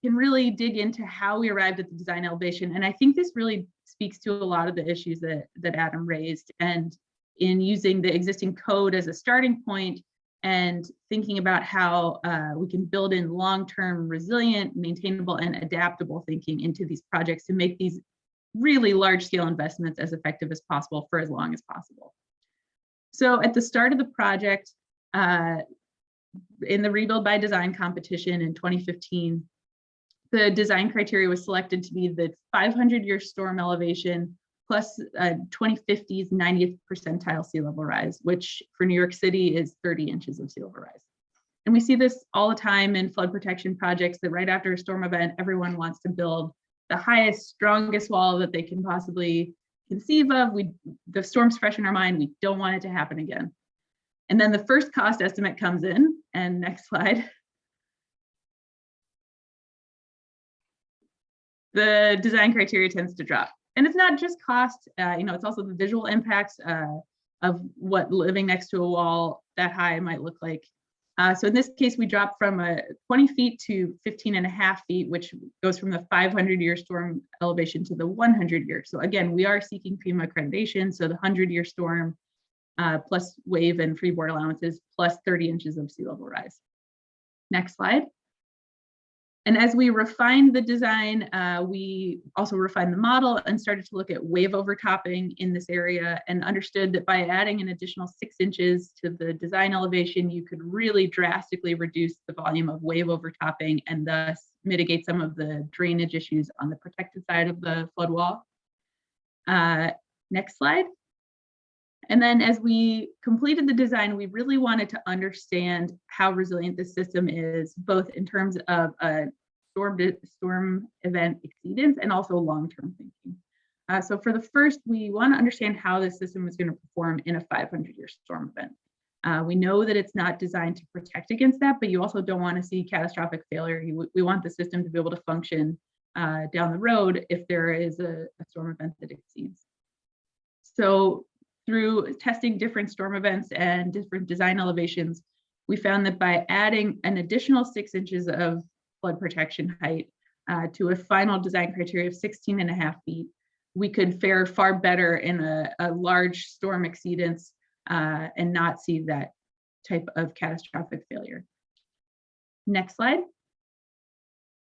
Speaker 7: can really dig into how we arrived at the design elevation. And I think this really speaks to a lot of the issues that Adam raised. And in using the existing code as a starting point and thinking about how we can build in long-term resilient, maintainable, and adaptable thinking into these projects to make these really large-scale investments as effective as possible for as long as possible. So at the start of the project, in the Rebuild by Design competition in 2015, the design criteria was selected to be the 500-year storm elevation plus 2050's 90th percentile sea level rise, which for New York City is 30 inches of sea level rise. And we see this all the time in flood protection projects that right after a storm event, everyone wants to build the highest, strongest wall that they can possibly conceive of. The storm's fresh in our mind. We don't want it to happen again. And then the first cost estimate comes in, and next slide. The design criteria tends to drop. And it's not just cost, it's also the visual impacts of what living next to a wall that high might look like. So in this case, we dropped from 20 feet to 15.5 feet, which goes from the 500-year storm elevation to the 100-year. So again, we are seeking FEMA accreditation. So the 100-year storm plus wave and freeboard allowances plus 30 inches of sea level rise. Next slide. And as we refined the design, we also refined the model and started to look at wave overtopping in this area and understood that by adding an additional 6 inches to the design elevation, you could really drastically reduce the volume of wave overtopping and thus mitigate some of the drainage issues on the protected side of the flood wall. Next slide. And then as we completed the design, we really wanted to understand how resilient this system is, both in terms of a storm event exceedance and also long-term thinking. So for the first, we want to understand how this system is going to perform in a 500-year storm event. We know that it's not designed to protect against that, but you also don't want to see catastrophic failure. We want the system to be able to function down the road if there is a storm event that exceeds. So through testing different storm events and different design elevations, we found that by adding an additional 6 inches of flood protection height to a final design criteria of 16.5 feet, we could fare far better in a large storm exceedance and not see that type of catastrophic failure. Next slide.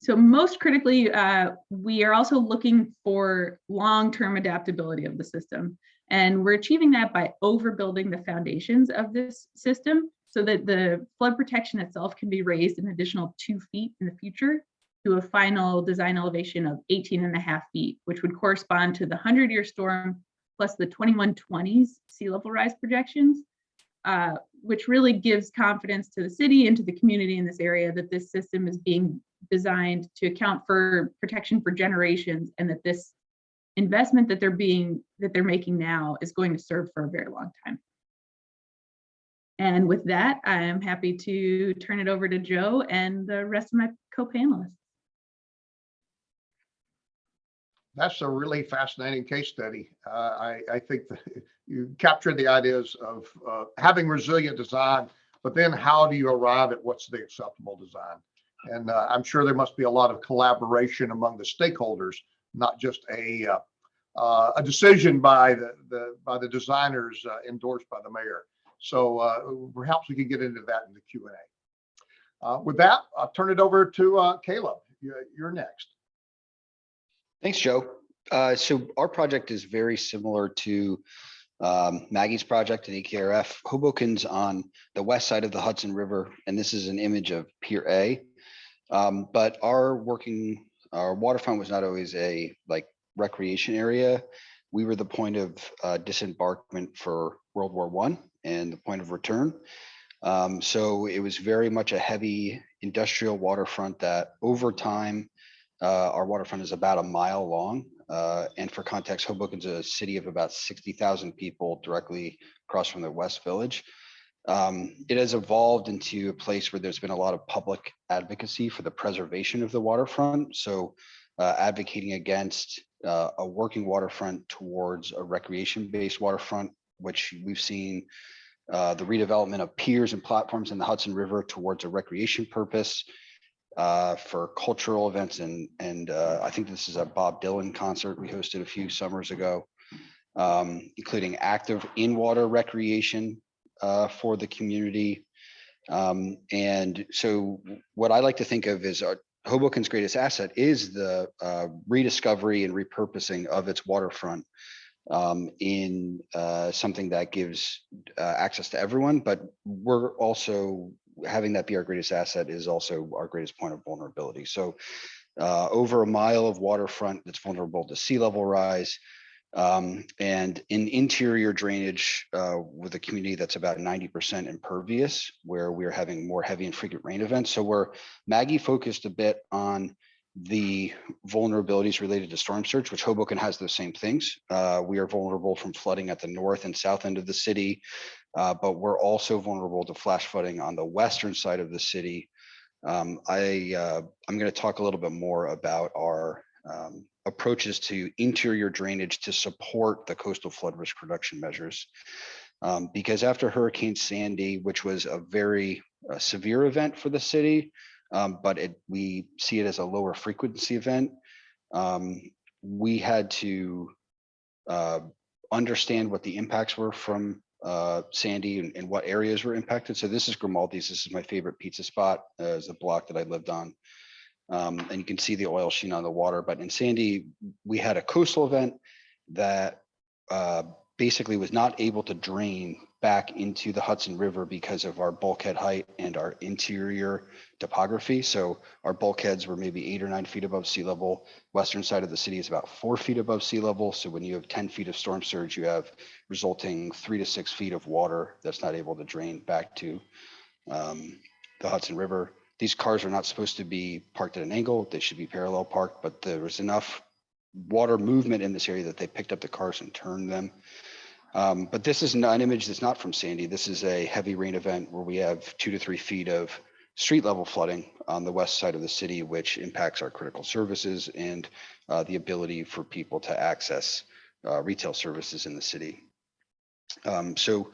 Speaker 7: So most critically, we are also looking for long-term adaptability of the system. And we're achieving that by overbuilding the foundations of this system so that the flood protection itself can be raised an additional 2 feet in the future to a final design elevation of 18.5 feet, which would correspond to the 100-year storm plus the 2120s sea level rise projections, which really gives confidence to the city and to the community in this area that this system is being designed to account for protection for generations, and that this investment that they're making now is going to serve for a very long time. And with that, I am happy to turn it over to Joe and the rest of my co-panelists.
Speaker 3: That's a really fascinating case study. I think that you captured the ideas of having resilient design, but then how do you arrive at what's the acceptable design? And I'm sure there must be a lot of collaboration among the stakeholders, not just a decision by the designers endorsed by the mayor. So perhaps we could get into that in the Q&A. With that, I'll turn it over to Caleb. You're next.
Speaker 8: Thanks, Joe. So our project is very similar to Maggie's project at EKRF. Hoboken's on the west side of the Hudson River, and this is an image of Pier A. But our waterfront was not always a recreation area. We were the point of disembarkment for World War I and the point of return. So it was very much a heavy industrial waterfront that over time, our waterfront is about a mile long. And for context, Hoboken's a city of about 60,000 people directly across from the West Village. It has evolved into a place where there's been a lot of public advocacy for the preservation of the waterfront. So advocating against a working waterfront towards a recreation-based waterfront, which we've seen the redevelopment of piers and platforms in the Hudson River towards a recreation purpose for cultural events. And I think this is a Bob Dylan concert we hosted a few summers ago, including active in-water recreation for the community. And so what I like to think of is Hoboken's greatest asset is the rediscovery and repurposing of its waterfront in something that gives access to everyone, but we're also having that be our greatest asset is also our greatest point of vulnerability. So over a mile of waterfront that's vulnerable to sea level rise, and in interior drainage with a community that's about 90% impervious, where we're having more heavy and frequent rain events. So Maggie focused a bit on the vulnerabilities related to storm surge, which Hoboken has those same things. We are vulnerable from flooding at the north and south end of the city, but we're also vulnerable to flash flooding on the western side of the city. I'm going to talk a little bit more about our approaches to interior drainage to support the coastal flood risk reduction measures. Because after Hurricane Sandy, which was a very severe event for the city, but we see it as a lower frequency event, we had to understand what the impacts were from Sandy and what areas were impacted. So this is Grimaldi's. This is my favorite pizza spot. Is the block that I lived on. And you can see the oil sheen on the water. But in Sandy, we had a coastal event that basically was not able to drain back into the Hudson River because of our bulkhead height and our interior topography. So our bulkheads were maybe 8 or 9 feet above sea level. Western side of the city is about 4 feet above sea level. So when you have 10 feet of storm surge, you have resulting 3 to 6 feet of water that's not able to drain back to the Hudson River. These cars are not supposed to be parked at an angle. They should be parallel parked, but there was enough water movement in this area that they picked up the cars and turned them. But this is an image that's not from Sandy. This is a heavy rain event where we have 2 to 3 feet of street level flooding on the west side of the city, which impacts our critical services and the ability for people to access retail services in the city. So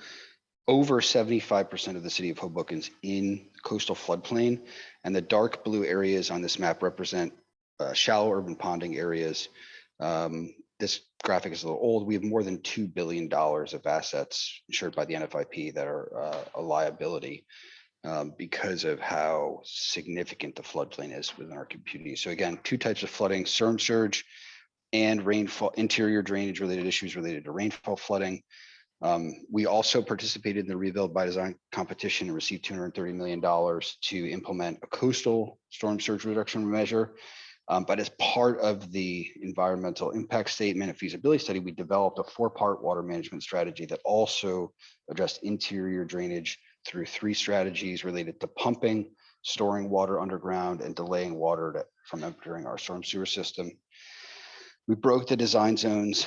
Speaker 8: over 75% of the city of Hoboken's in coastal floodplain, and the dark blue areas on this map represent shallow urban ponding areas. This graphic is a little old. We have more than $2 billion of assets insured by the NFIP that are a liability because of how significant the floodplain is within our community. So again, 2 types of flooding: storm surge and rainfall, interior drainage related issues related to rainfall flooding. We also participated in the Rebuild by Design competition and received $230 million to implement a coastal storm surge reduction measure. But as part of the environmental impact statement and feasibility study, we developed a 4-part water management strategy that also addressed interior drainage through 3 strategies related to pumping, storing water underground, and delaying water from entering our storm sewer system. We broke the design zones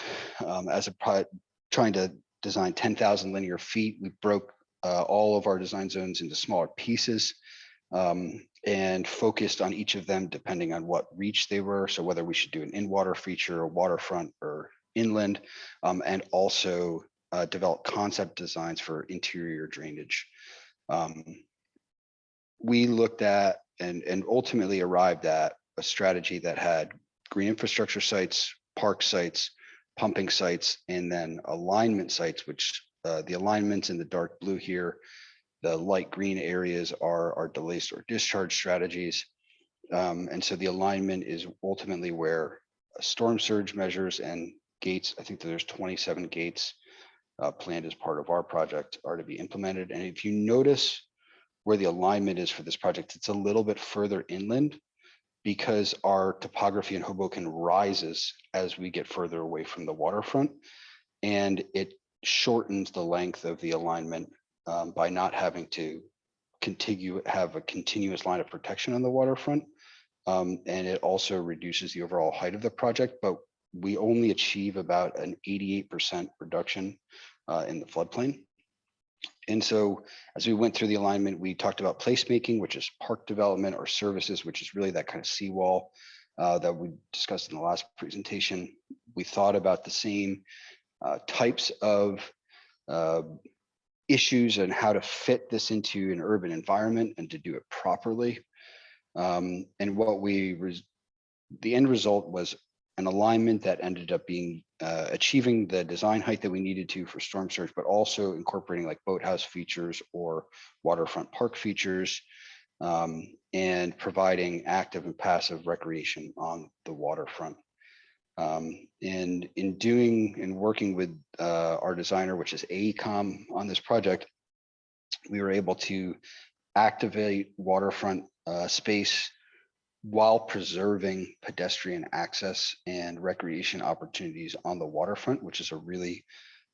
Speaker 8: trying to design 10,000 linear feet. We broke all of our design zones into smaller pieces and focused on each of them depending on what reach they were. So whether we should do an in-water feature, a waterfront, or inland, and also develop concept designs for interior drainage. We looked at and ultimately arrived at a strategy that had green infrastructure sites, park sites, pumping sites, and then alignment sites, which the alignments in the dark blue here, the light green areas are our delay store discharge strategies. And so the alignment is ultimately where storm surge measures and gates, I think there's 27 gates planned as part of our project are to be implemented. And if you notice where the alignment is for this project, it's a little bit further inland because our topography in Hoboken rises as we get further away from the waterfront, and it shortens the length of the alignment by not having to have a continuous line of protection on the waterfront. And it also reduces the overall height of the project, but we only achieve about an 88% reduction in the floodplain. And so as we went through the alignment, we talked about placemaking, which is park development, or services, which is really that kind of seawall that we discussed in the last presentation. We thought about the same types of issues and how to fit this into an urban environment and to do it properly. And the end result was an alignment that ended up being achieving the design height that we needed to for storm surge, but also incorporating like boathouse features or waterfront park features, and providing active and passive recreation on the waterfront. And in working with our designer, which is AECOM on this project, we were able to activate waterfront space while preserving pedestrian access and recreation opportunities on the waterfront, which is a really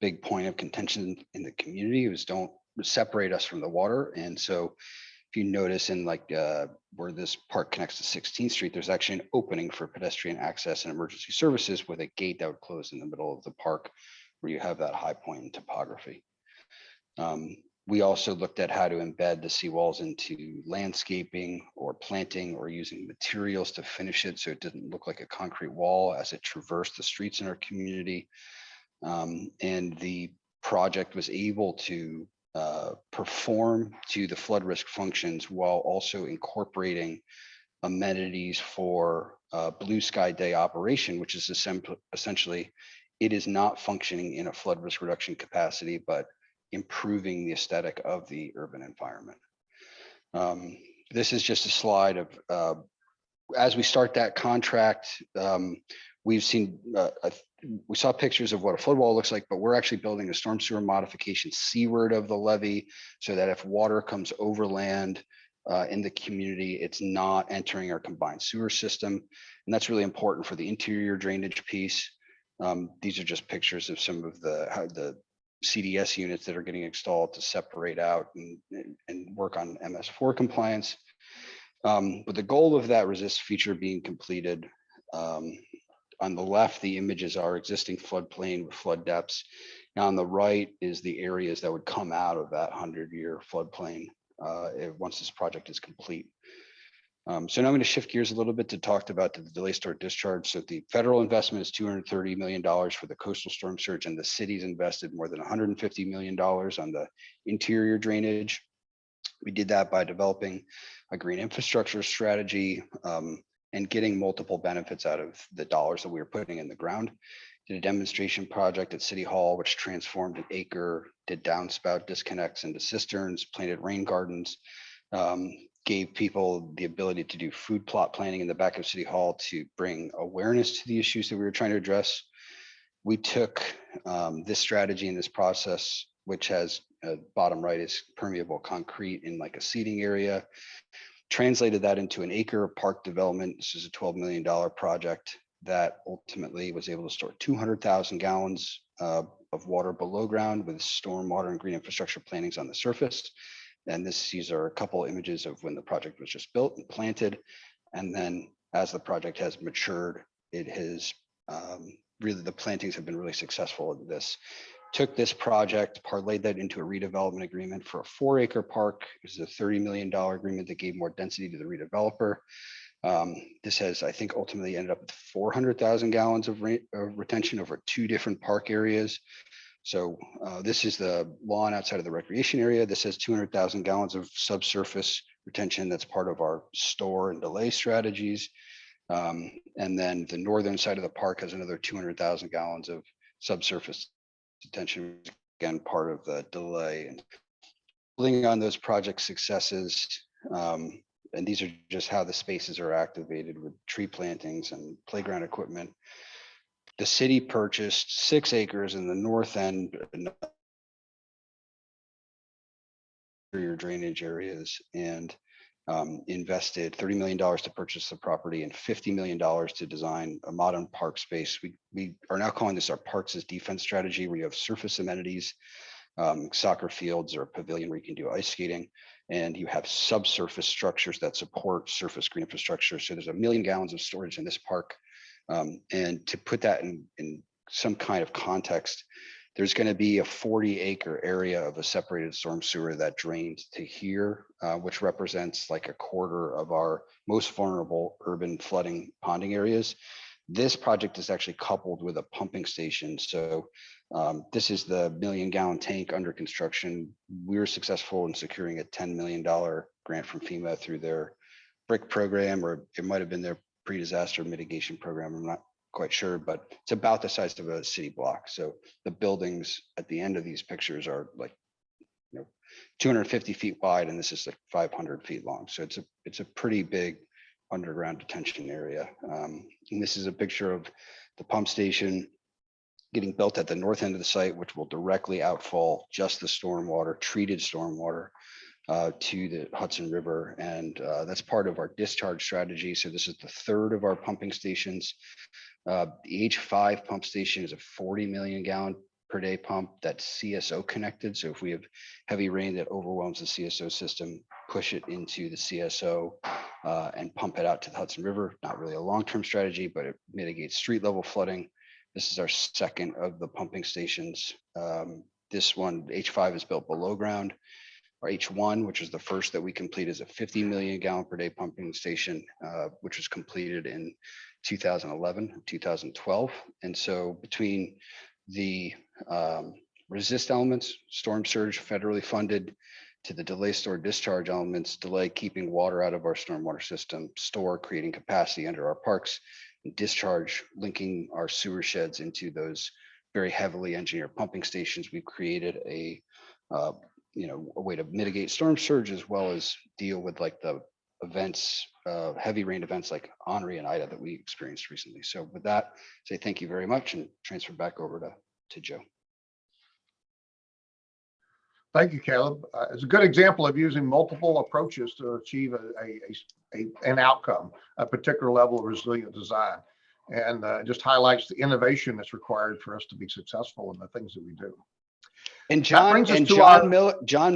Speaker 8: big point of contention in the community, is don't separate us from the water. And so if you notice in like where this park connects to 16th Street, there's actually an opening for pedestrian access and emergency services with a gate that would close in the middle of the park where you have that high point in topography. We also looked at how to embed the seawalls into landscaping or planting or using materials to finish it so it didn't look like a concrete wall as it traversed the streets in our community. And the project was able to perform to the flood risk functions while also incorporating amenities for blue sky day operation, which is essentially, it is not functioning in a flood risk reduction capacity, but improving the aesthetic of the urban environment. This is just a slide of, as we start that contract, we've seen, we saw pictures of what a flood wall looks like, but we're actually building a storm sewer modification seaward of the levee so that if water comes overland in the community, it's not entering our combined sewer system. And that's really important for the interior drainage piece. These are just pictures of some of the CDS units that are getting installed to separate out and work on MS4 compliance. With the goal of that resist feature being completed, on the left, the images are existing floodplain with flood depths. Now on the right is the areas that would come out of that 100-year floodplain once this project is complete. So now I'm going to shift gears a little bit to talk about the delay start discharge. So the federal investment is $230 million for the coastal storm surge, and the city's invested more than $150 million on the interior drainage. We did that by developing a green infrastructure strategy and getting multiple benefits out of the dollars that we were putting in the ground. Did a demonstration project at City Hall, which transformed an acre, did downspout disconnects into cisterns, planted rain gardens, gave people the ability to do food plot planning in the back of City Hall to bring awareness to the issues that we were trying to address. We took this strategy and this process, which has bottom right is permeable concrete in like a seating area, translated that into an acre park development. This is a $12 million project that ultimately was able to store 200,000 gallons of water below ground with stormwater and green infrastructure plantings on the surface. And these are a couple images of when the project was just built and planted. And then as the project has matured, it has really, the plantings have been really successful at this. Took this project, parlayed that into a redevelopment agreement for a 4-acre park. It was a $30 million agreement that gave more density to the redeveloper. This has, I think, ultimately ended up with 400,000 gallons of retention over 2 different park areas. So this is the lawn outside of the recreation area. This has 200,000 gallons of subsurface retention. That's part of our store and delay strategies. And then the northern side of the park has another 200,000 gallons of subsurface retention, again, part of the delay. And building on those project successes, and these are just how the spaces are activated with tree plantings and playground equipment. The city purchased 6 acres in the north end, interior drainage areas, and invested $30 million to purchase the property and $50 million to design a modern park space. We are now calling this our Parks as Defense strategy, where you have surface amenities, soccer fields or a pavilion where you can do ice skating, and you have subsurface structures that support surface green infrastructure. So there's 1 million gallons of storage in this park. And to put that in some kind of context, there's going to be a 40-acre area of a separated storm sewer that drains to here, which represents like a quarter of our most vulnerable urban flooding ponding areas. This project is actually coupled with a pumping station. So this is the 1 million gallon tank under construction. We were successful in securing a $10 million grant from FEMA through their BRIC program, or it might have been their pre-disaster mitigation program. I'm not quite sure, but it's about the size of a city block. So the buildings at the end of these pictures are like, 250 feet wide, and this is like 500 feet long. So it's a pretty big underground detention area. And this is a picture of the pump station getting built at the north end of the site, which will directly outfall just the stormwater, treated stormwater, to the Hudson River. And that's part of our discharge strategy. So this is the third of our pumping stations. The H5 pump station is a 40 million gallon per day pump that's CSO connected. So if we have heavy rain that overwhelms the CSO system, push it into the CSO and pump it out to the Hudson River. Not really a long-term strategy, but it mitigates street level flooding. This is our second of the pumping stations. This one, H5, is built below ground. Our H1, which is the first that we complete, is a 50 million gallon per day pumping station, which was completed in 2011, 2012. And so between the resist elements, storm surge federally funded, to the delay store discharge elements, delay keeping water out of our stormwater system, store creating capacity under our parks, and discharge linking our sewer sheds into those very heavily engineered pumping stations, we've created a way to mitigate storm surge, as well as deal with like the events, heavy rain events like Henri and Ida that we experienced recently. So with that, say thank you very much and transfer back over to Joe.
Speaker 3: Thank you, Caleb. It's a good example of using multiple approaches to achieve an outcome, a particular level of resilient design, and just highlights the innovation that's required for us to be successful in the things that we do.
Speaker 8: And John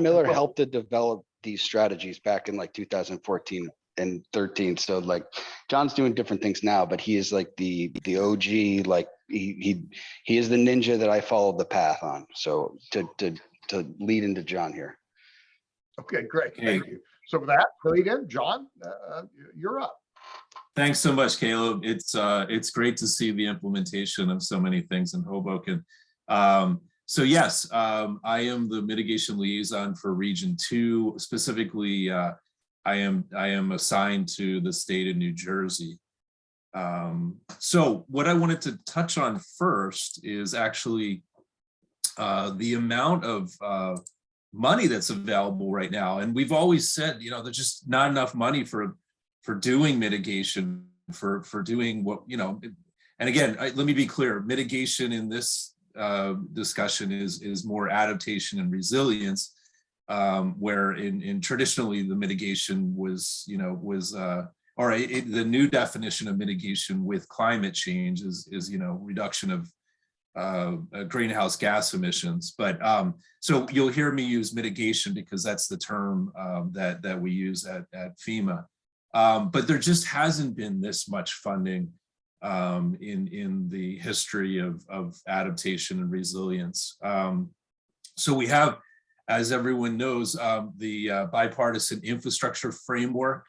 Speaker 8: Miller helped to develop these strategies back in like 2014 and 13. So like John's doing different things now, but he is like the OG, like he is the ninja that I followed the path on. So to lead into John here.
Speaker 3: Okay, great. Thank you. So with that, lead in, John, you're up.
Speaker 9: Thanks so much, Caleb. It's great to see the implementation of so many things in Hoboken. So yes, I am the mitigation liaison for Region 2. Specifically, I am assigned to the state of New Jersey. So what I wanted to touch on first is actually the amount of money that's available right now. And we've always said, there's just not enough money for doing mitigation, for doing what, and again, let me be clear, mitigation in this discussion is more adaptation and resilience, where in traditionally the mitigation was, the new definition of mitigation with climate change is reduction of greenhouse gas emissions. But so you'll hear me use mitigation because that's the term that we use at FEMA. But there just hasn't been this much funding in the history of adaptation and resilience. So we have, as everyone knows, the bipartisan infrastructure framework.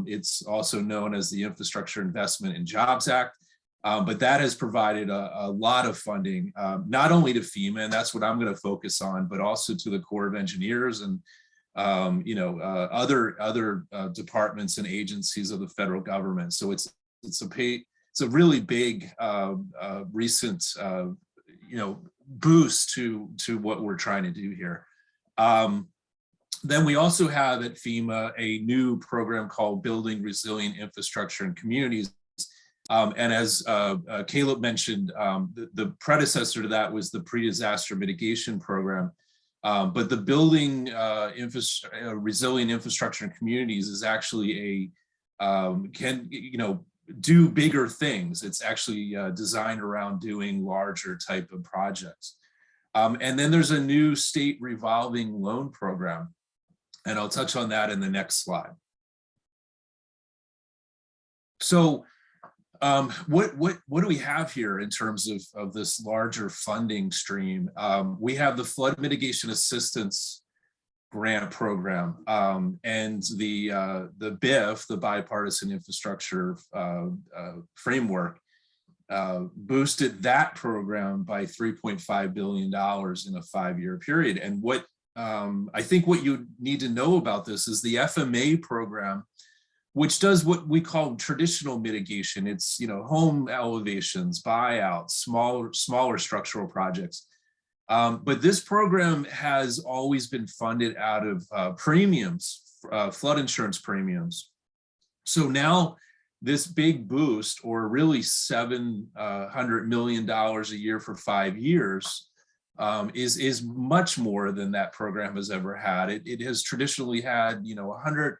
Speaker 9: It's also known as the Infrastructure Investment and Jobs Act. But that has provided a lot of funding, not only to FEMA, and that's what I'm going to focus on, but also to the Corps of Engineers and other departments and agencies of the federal government. So it's a really big recent boost to what we're trying to do here. Then we also have at FEMA a new program called Building Resilient Infrastructure in Communities. And as Caleb mentioned, the predecessor to that was the pre-disaster mitigation program. But the building resilient infrastructure and communities is actually can do bigger things. It's actually designed around doing larger type of projects. And then there's a new state revolving loan program, and I'll touch on that in the next slide. So what do we have here in terms of this larger funding stream? We have the Flood Mitigation Assistance Grant Program, and the BIF, the Bipartisan Infrastructure Framework, boosted that program by $3.5 billion in a 5-year period. And what I think what you need to know about this is the FMA program, which does what we call traditional mitigation. It's home elevations, buyouts, smaller structural projects. But this program has always been funded out of premiums, flood insurance premiums. So now this big boost, or really $700 million a year for 5 years, is much more than that program has ever had. It has traditionally had, $100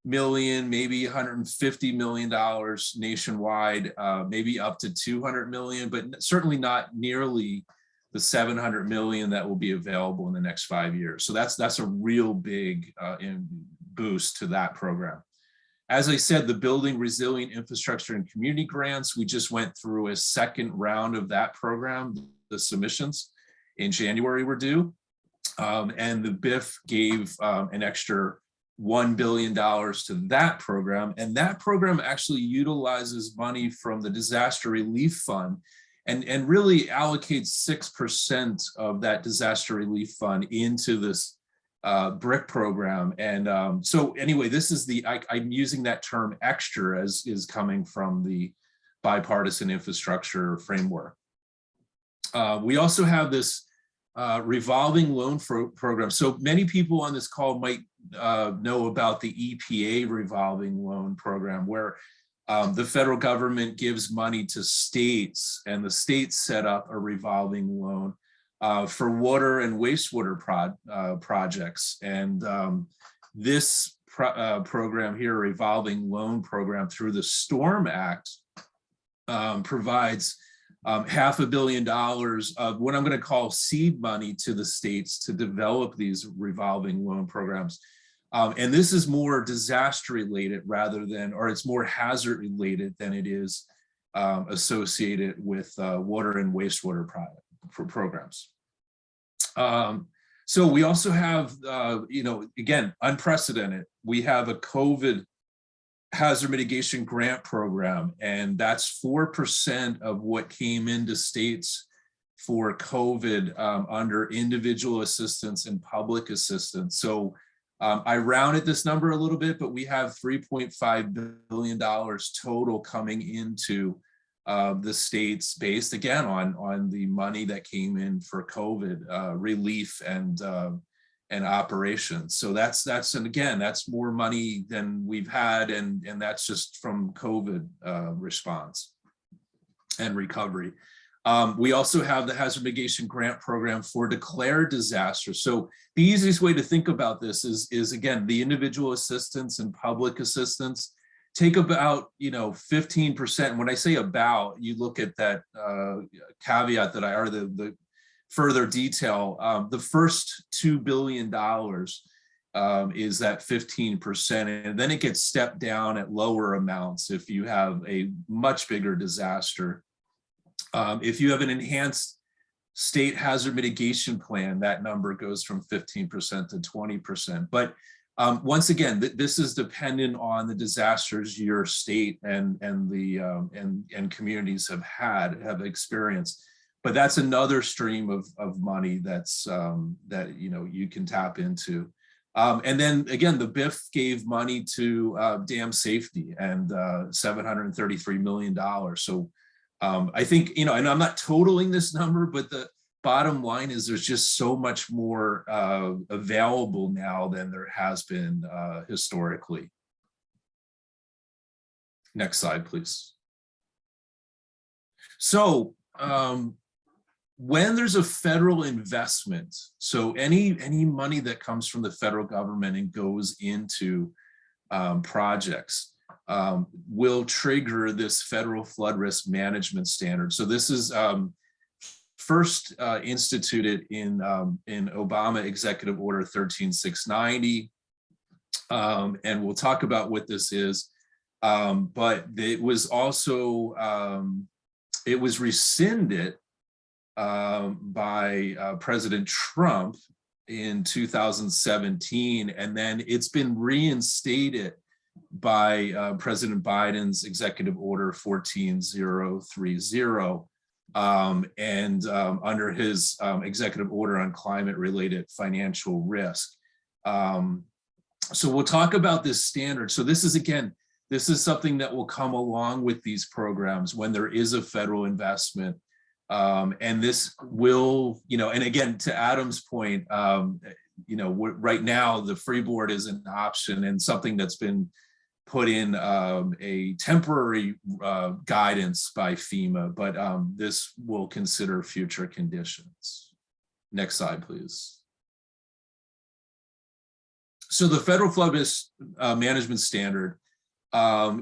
Speaker 9: million, maybe $150 million nationwide, maybe up to $200 million, but certainly not nearly the $700 million that will be available in the next 5 years. So that's a real big boost to that program. As I said, the Building Resilient Infrastructure and Community Grants, we just went through a second round of that program. The submissions in January were due. And the BIF gave an extra $1 billion to that program. And that program actually utilizes money from the Disaster Relief Fund and really allocates 6% of that disaster relief fund into this BRIC program. And so anyway, this is I'm using that term extra as is coming from the Bipartisan Infrastructure Framework. We also have this revolving loan program. So many people on this call might know about the EPA revolving loan program, where the federal government gives money to states, and the states set up a revolving loan for water and wastewater projects. And this program here, revolving loan program through the STORM Act, provides $500 million of what I'm going to call seed money to the states to develop these revolving loan programs. And this is more disaster related rather than, or it's more hazard related than it is associated with water and wastewater programs. So we also have, again, unprecedented. We have a COVID hazard mitigation grant program, and that's 4% of what came into states for COVID under individual assistance and public assistance. So I rounded this number a little bit, but we have $3.5 billion total coming into the states based again on the money that came in for COVID relief and operations. So that's and again, that's more money than we've had, and that's just from COVID response and recovery. We also have the Hazard Mitigation Grant Program for declared disasters. So the easiest way to think about this is again, the individual assistance and public assistance take about 15%. When I say about, you look at that caveat that or the further detail. The first $2 billion is that 15%, and then it gets stepped down at lower amounts if you have a much bigger disaster. If you have an enhanced state hazard mitigation plan, that number goes from 15% to 20%. But once again, this is dependent on the disasters your state and communities have experienced. But that's another stream of money that's that you can tap into. And then again, the BIF gave money to dam safety and $733 million. So I think, and I'm not totaling this number, but the bottom line is there's just so much more available now than there has been historically. Next slide, please. So when there's a federal investment, so any money that comes from the federal government and goes into projects will trigger this federal flood risk management standard. So this is first instituted in Obama Executive Order 13690, and we'll talk about what this is. But it was also it was rescinded by President Trump in 2017, and then it's been reinstated by President Biden's Executive Order 14030, and under his executive order on climate-related financial risk. So we'll talk about this standard. So this is, again, this is something that will come along with these programs when there is a federal investment. And this will, and again, to Adam's point, right now the Freeboard is an option and something that's been put in a temporary guidance by FEMA, but this will consider future conditions. Next slide, please. So the Federal Flood Risk Management Standard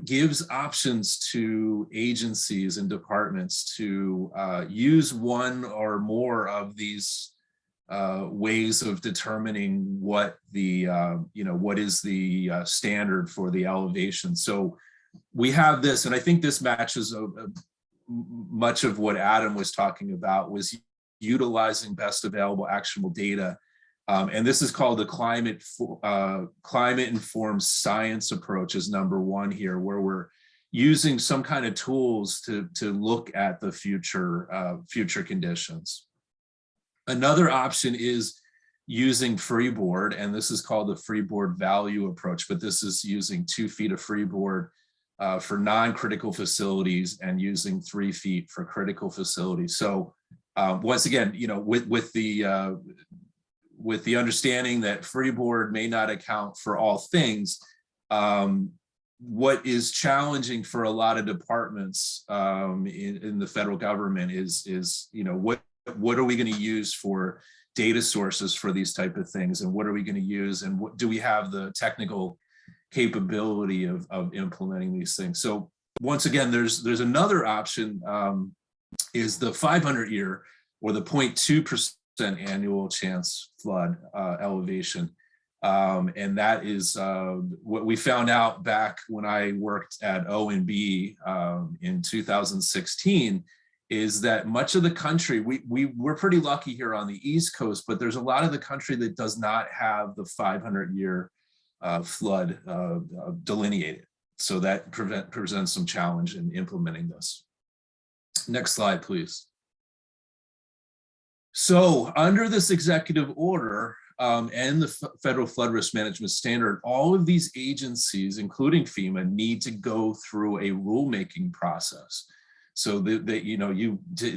Speaker 9: gives options to agencies and departments to use one or more of these ways of determining what the what is the standard for the elevation. So we have this, and I think this matches much of what Adam was talking about, was utilizing best available actionable data. And this is called the climate-informed science approach is number one here, where we're using some kind of tools to look at the future conditions. Another option is using Freeboard, and this is called the Freeboard value approach, but this is using 2 feet of Freeboard for non-critical facilities and using 3 feet for critical facilities. So once again, with the understanding that Freeboard may not account for all things, what is challenging for a lot of departments in the federal government is what are we going to use for data sources for these type of things, and what are we going to use, and what do we have the technical capability of implementing these things? So once again, there's another option, is the 500-year or the 0.2% annual chance flood elevation. And that is what we found out back when I worked at O&B in 2016, is that much of the country, we're pretty lucky here on the East Coast, but there's a lot of the country that does not have the 500-year flood delineated. So that presents some challenge in implementing this. Next slide, please. So under this executive order and the Federal Flood Risk Management Standard, all of these agencies, including FEMA, need to go through a rulemaking process. So that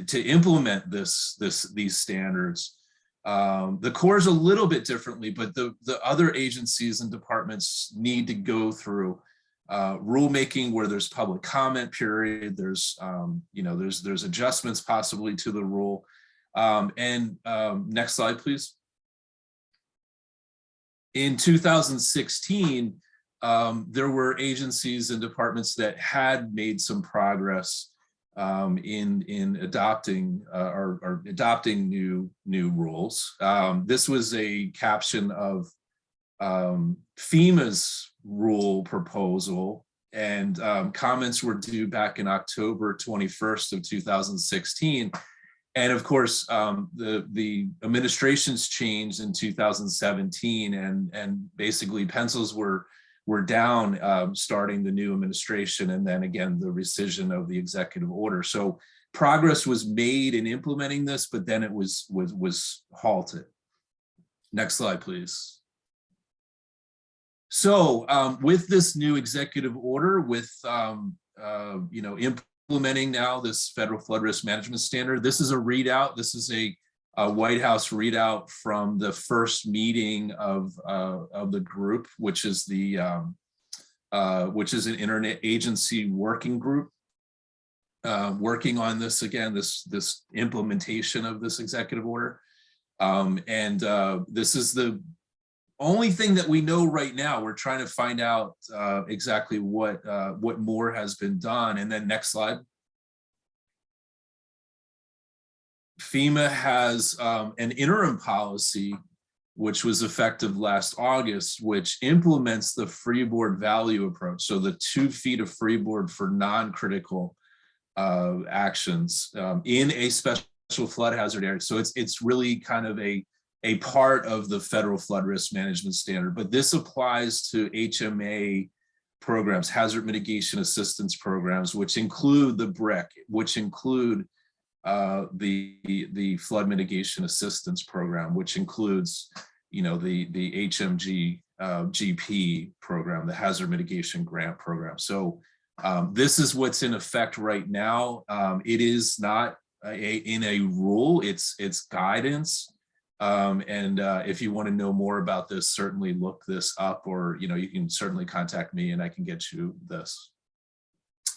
Speaker 9: to implement these standards, the Corps is a little bit differently, but the other agencies and departments need to go through rulemaking where there's public comment period. There's there's adjustments possibly to the rule. Next slide, please. In 2016, there were agencies and departments that had made some progress in adopting adopting new rules. This was a caption of FEMA's rule proposal, and comments were due back in October 21st of 2016. And of course, the administrations changed in 2017, and basically pencils were down starting the new administration, and then again the rescission of the executive order. So progress was made in implementing this, but then it was halted. Next slide, please. So with this new executive order, with implementing now this Federal Flood Risk Management Standard, this is a readout. This is a White House readout from the first meeting of the group, which is an interagency working group. working on this again, this implementation of this executive order. This is the only thing that we know right now. We're trying to find out exactly what more has been done. And then next slide. FEMA has an interim policy, which was effective last August, which implements the freeboard value approach. So the 2 feet of freeboard for non-critical actions in a special flood hazard area. So it's really kind of a part of the federal flood risk management standard, but this applies to HMA programs, hazard mitigation assistance programs, which include the BRIC, which include the flood mitigation assistance program, which includes, you know, the HMG GP program, the hazard mitigation grant program. So this is what's in effect right now. It is not in a rule, it's guidance. If you want to know more about this, certainly look this up, or, you know, you can certainly contact me and I can get you this.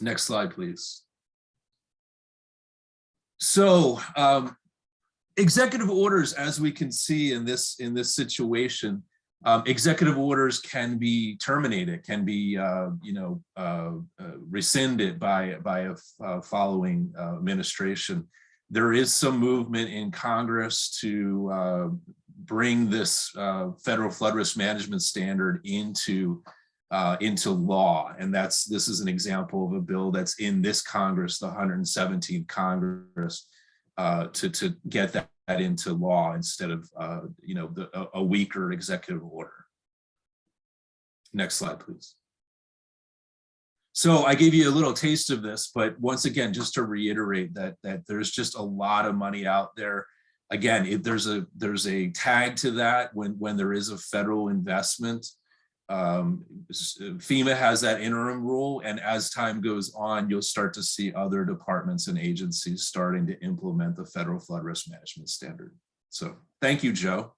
Speaker 9: Next slide, please. So executive orders, as we can see in this situation, executive orders can be terminated, can be rescinded by a following administration. There is some movement in Congress to bring this federal flood risk management standard into law, and this is an example of a bill that's in this Congress, the 117th Congress, to get that into law instead of a weaker executive order. Next slide, please. So I gave you a little taste of this, but once again, just to reiterate that there's just a lot of money out there. Again, there's a tag to that when there is a federal investment. FEMA has that interim rule, and as time goes on, you'll start to see other departments and agencies starting to implement the federal flood risk management standard. So thank you, Joe.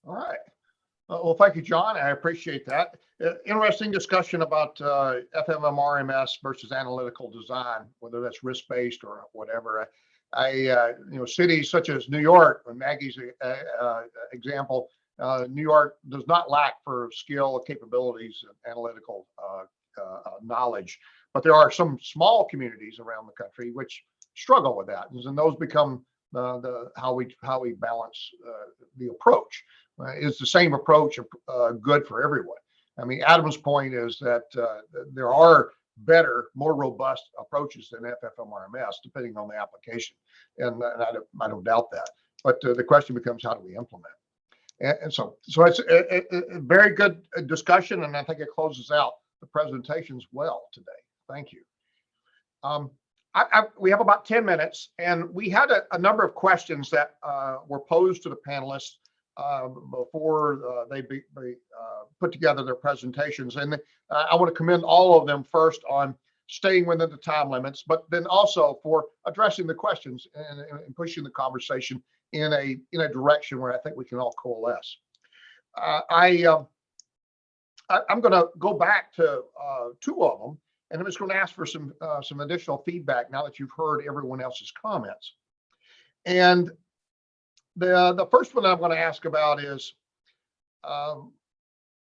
Speaker 3: All right. Well, thank you, John. I appreciate that. Interesting discussion about FMMRMS versus analytical design, whether that's risk-based or whatever. Cities such as New York, Maggie's example, New York does not lack for skill, capabilities, and analytical knowledge, but there are some small communities around the country which struggle with that, and those become how we balance the approach. Is the same approach good for everyone? I mean, Adam's point is that there are better, more robust approaches than FFMRMS, depending on the application, and I don't doubt that. But the question becomes, how do we implement? And so it's a very good discussion, and I think it closes out the presentations well today. Thank you. We have about 10 minutes, and we had a number of questions that were posed to the panelists before they put together their presentations. And I want to commend all of them first on staying within the time limits, but then also for addressing the questions and pushing the conversation in a direction where I think we can all coalesce. I'm going to go back to 2 of them, and I'm just going to ask for some additional feedback now that you've heard everyone else's comments. And the first one I'm going to ask about is,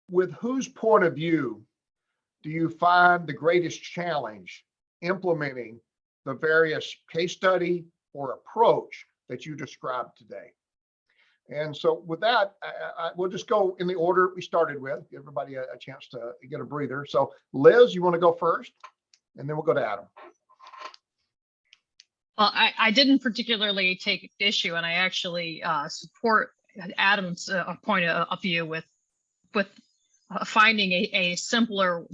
Speaker 3: with whose point of view do you find the greatest challenge implementing the various case study or approach that you described today? And so with that, we'll just go in the order we started with, give everybody a chance to get a breather. So Liz, you want to go first, and then we'll go to Adam.
Speaker 4: Well, I didn't particularly take issue, and I actually support Adam's point of view with finding a simpler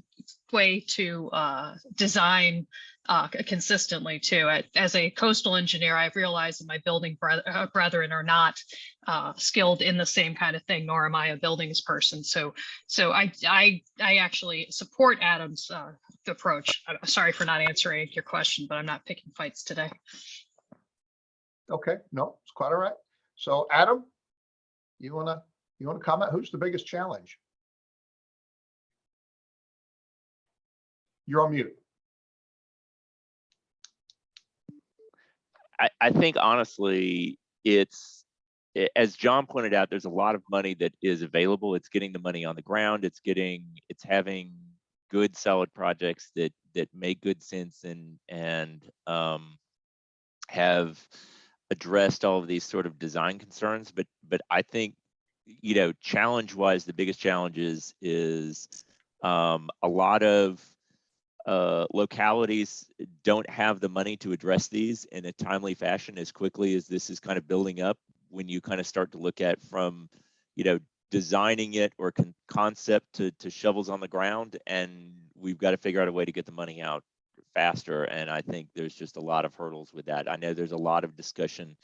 Speaker 4: way to design consistently too. As a coastal engineer, I've realized that my building brethren are not skilled in the same kind of thing, nor am I a buildings person. So I actually support Adam's approach. I'm sorry for not answering your question, but I'm not picking fights today.
Speaker 3: Okay, no, it's quite all right. So Adam, you wanna comment? Who's the biggest challenge? You're on mute.
Speaker 6: I think honestly, as John pointed out, there's a lot of money that is available. It's getting the money on the ground. It's having good, solid projects that make good sense and have addressed all of these sort of design concerns. But I think, challenge-wise, the biggest challenge is a lot of localities don't have the money to address these in a timely fashion as quickly as this is kind of building up. When you kind of start to look at from, designing it or concept to shovels on the ground, and we've got to figure out a way to get the money out faster. And I think there's just a lot of hurdles with that. I know there's a lot of discussion,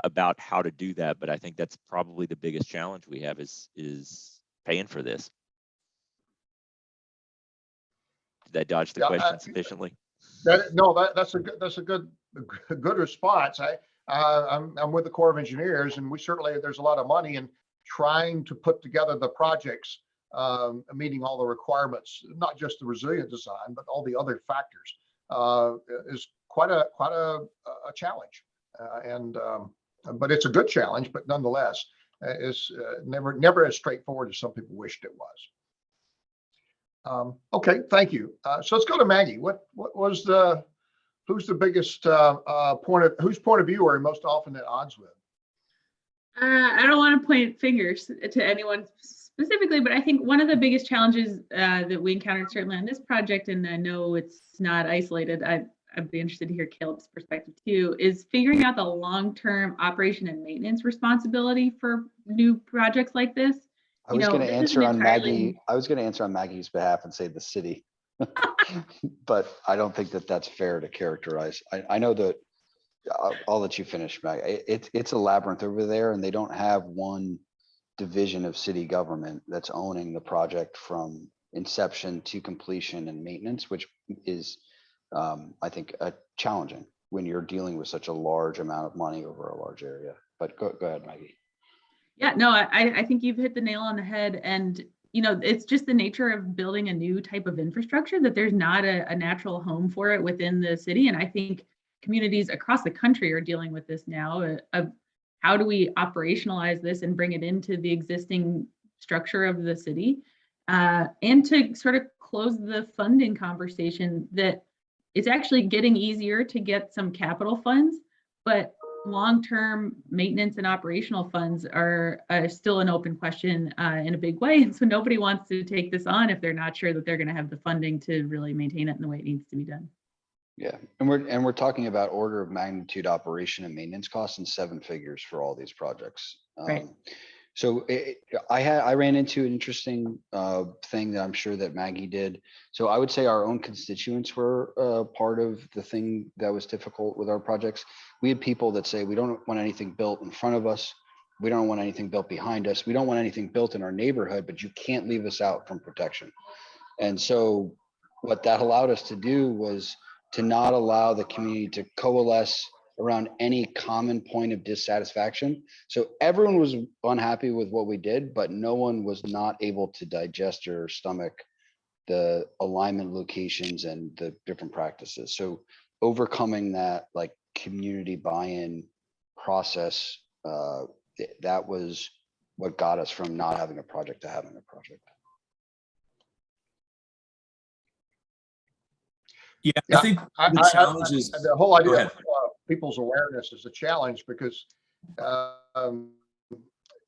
Speaker 6: about how to do that, but I think that's probably the biggest challenge we have is paying for this. Did I dodge the question sufficiently?
Speaker 3: That's a good response. I'm with the Corps of Engineers, and there's a lot of money in trying to put together the projects meeting all the requirements, not just the resilient design, but all the other factors. Is quite a challenge, but it's a good challenge. But nonetheless, it's never as straightforward as some people wished it was. Okay, thank you. So let's go to Maggie. Who's the biggest whose point of view are you most often at odds with?
Speaker 7: I don't want to point fingers to anyone specifically, but I think one of the biggest challenges that we encountered certainly on this project, and I know it's not isolated, I'd be interested to hear Caleb's perspective too, is figuring out the long-term operation and maintenance responsibility for new projects like this.
Speaker 8: I was going to answer on Maggie. I was going to answer on Maggie's behalf and say the city, but I don't think that that's fair to characterize. I know that I'll let you finish, Maggie. It's a labyrinth over there, and they don't have one division of city government that's owning the project from inception to completion and maintenance, which is, I think, challenging when you're dealing with such a large amount of money over a large area. But go ahead, Maggie.
Speaker 7: Yeah, no, I think you've hit the nail on the head. And, it's just the nature of building a new type of infrastructure that there's not a natural home for it within the city. And I think communities across the country are dealing with this now. How do we operationalize this and bring it into the existing structure of the city? And to sort of close the funding conversation, that it's actually getting easier to get some capital funds, but long-term maintenance and operational funds are still an open question in a big way. And so nobody wants to take this on if they're not sure that they're going to have the funding to really maintain it in the way it needs to be done.
Speaker 8: Yeah, and we're talking about order of magnitude operation and maintenance costs in 7 figures for all these projects.
Speaker 7: Right.
Speaker 8: So I ran into an interesting thing that I'm sure that Maggie did. So I would say our own constituents were part of the thing that was difficult with our projects. We had people that say, we don't want anything built in front of us. We don't want anything built behind us. We don't want anything built in our neighborhood, but you can't leave us out from protection. And so what that allowed us to do was to not allow the community to coalesce around any common point of dissatisfaction. So everyone was unhappy with what we did, but no one was not able to digest or stomach the alignment locations and the different practices. So overcoming that like community buy-in process, that was what got us from not having a project to having a project.
Speaker 9: Yeah, I think the challenge is
Speaker 3: the whole idea of people's awareness is a challenge, because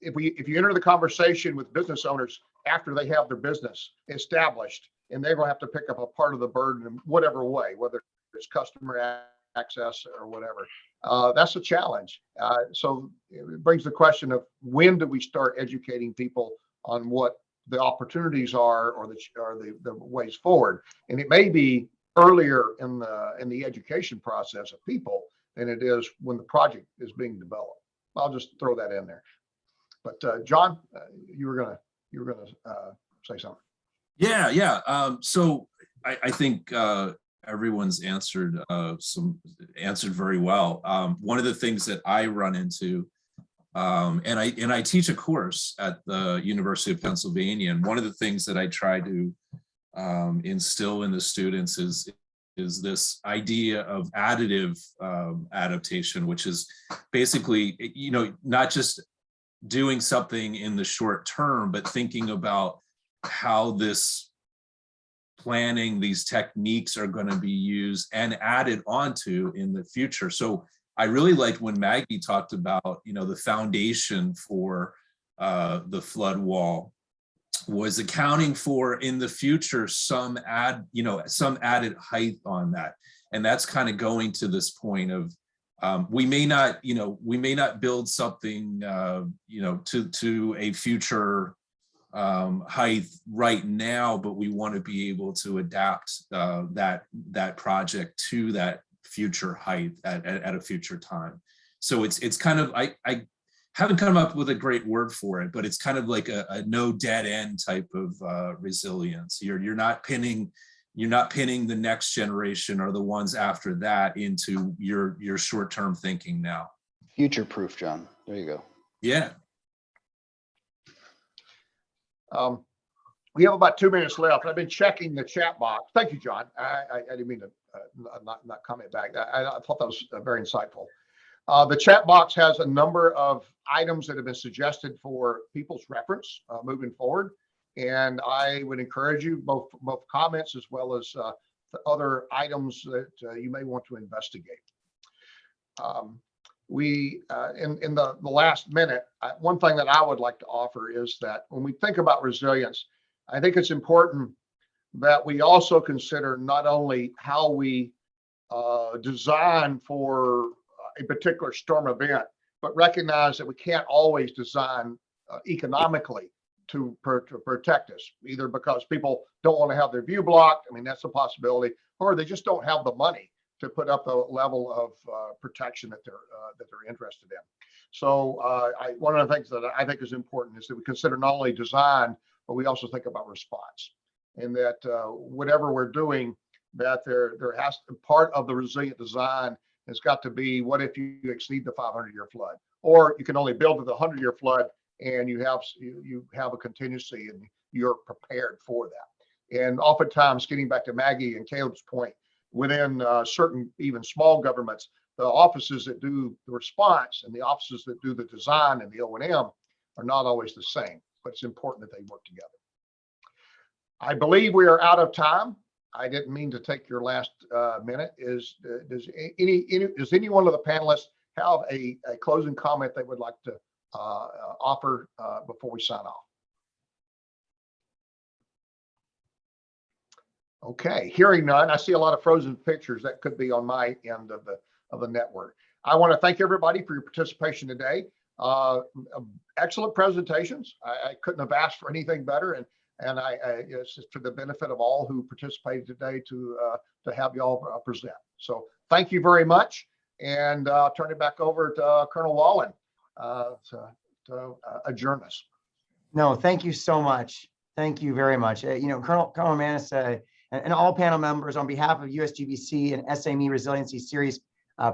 Speaker 3: if you enter the conversation with business owners after they have their business established, and they're going to have to pick up a part of the burden in whatever way, whether it's customer access or whatever, that's a challenge. So it brings the question of, when do we start educating people on what the opportunities are, or the ways forward? And it may be earlier in the education process of people than it is when the project is being developed. I'll just throw that in there. But John, you were gonna say something.
Speaker 9: Yeah. So I think everyone's answered very well. One of the things that I run into, and I teach a course at the University of Pennsylvania, and one of the things that I try to instill in the students is is this idea of additive adaptation, which is basically, not just doing something in the short term, but thinking about how this planning, these techniques are going to be used and added onto in the future. So I really liked when Maggie talked about, the foundation for the flood wall was accounting for in the future some added height on that. And that's kind of going to this point of we may not build something to a future height right now, but we want to be able to adapt that project to that future height at a future time. So it's kind of, I haven't come up with a great word for it, but it's kind of like a no dead end type of resilience. You're not pinning the next generation or the ones after that into your short-term thinking now.
Speaker 8: Future proof, John. There you go.
Speaker 9: Yeah.
Speaker 3: We have about 2 minutes left. I've been checking the chat box. Thank you, John. I didn't mean to not comment back. I thought that was very insightful. The chat box has a number of items that have been suggested for people's reference moving forward. And I would encourage you both comments as well as the other items that you may want to investigate. In the last minute, one thing that I would like to offer is that when we think about resilience, I think it's important that we also consider not only how we design for a particular storm event, but recognize that we can't always design economically to protect us, either because people don't want to have their view blocked. I mean, that's a possibility, or they just don't have the money to put up the level of protection that they're interested in. So one of the things that I think is important is that we consider not only design, but we also think about response, and that whatever we're doing, that there has to, part of the resilient design has got to be, what if you exceed the 500-year flood, or you can only build to the 100-year flood, and you have a contingency and you're prepared for that. And oftentimes, getting back to Maggie and Caleb's point, within certain even small governments, the offices that do the response and the offices that do the design and the O&M are not always the same, but it's important that they work together. I believe we are out of time. I didn't mean to take your last minute. Does any one of the panelists have a closing comment they would like to offer before we sign off? Okay, hearing none. I see a lot of frozen pictures. That could be on my end of the network. I want to thank everybody for your participation today. Excellent presentations. I couldn't have asked for anything better, and it's just for the benefit of all who participated today to have y'all present. So thank you very much, and I'll turn it back over to Colonel Wallen to adjourn us.
Speaker 1: No, thank you so much. Thank you very much. Colonel Manis and all panel members, on behalf of USGBC and SME Resiliency Series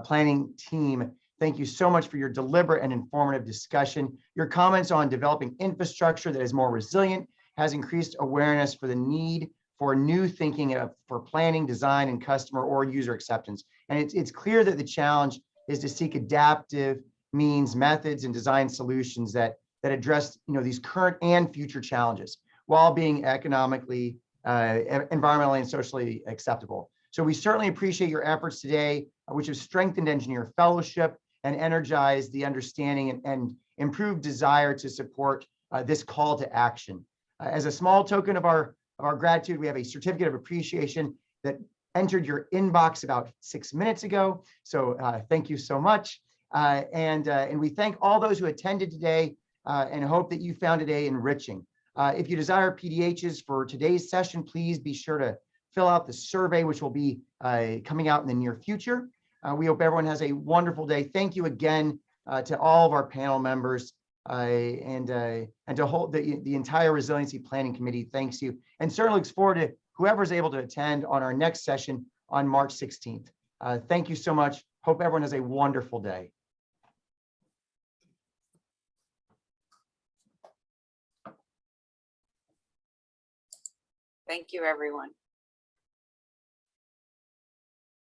Speaker 1: planning team, thank you so much for your deliberate and informative discussion. Your comments on developing infrastructure that is more resilient has increased awareness for the need for new thinking for planning, design, and customer or user acceptance. And it's clear that the challenge is to seek adaptive means, methods, and design solutions that address these current and future challenges while being economically, environmentally, and socially acceptable. So we certainly appreciate your efforts today, which have strengthened engineer fellowship and energized the understanding and improved desire to support this call to action. As a small token of our gratitude, we have a certificate of appreciation that entered your inbox about 6 minutes ago. So thank you so much. And we thank all those who attended today and hope that you found today enriching. If you desire PDHs for today's session, please be sure to fill out the survey, which will be coming out in the near future. We hope everyone has a wonderful day. Thank you again to all of our panel members and to the entire Resiliency Planning Committee. Thanks you, and certainly looks forward to whoever's able to attend on our next session on March 16th. Thank you so much. Hope everyone has a wonderful day.
Speaker 5: Thank you, everyone.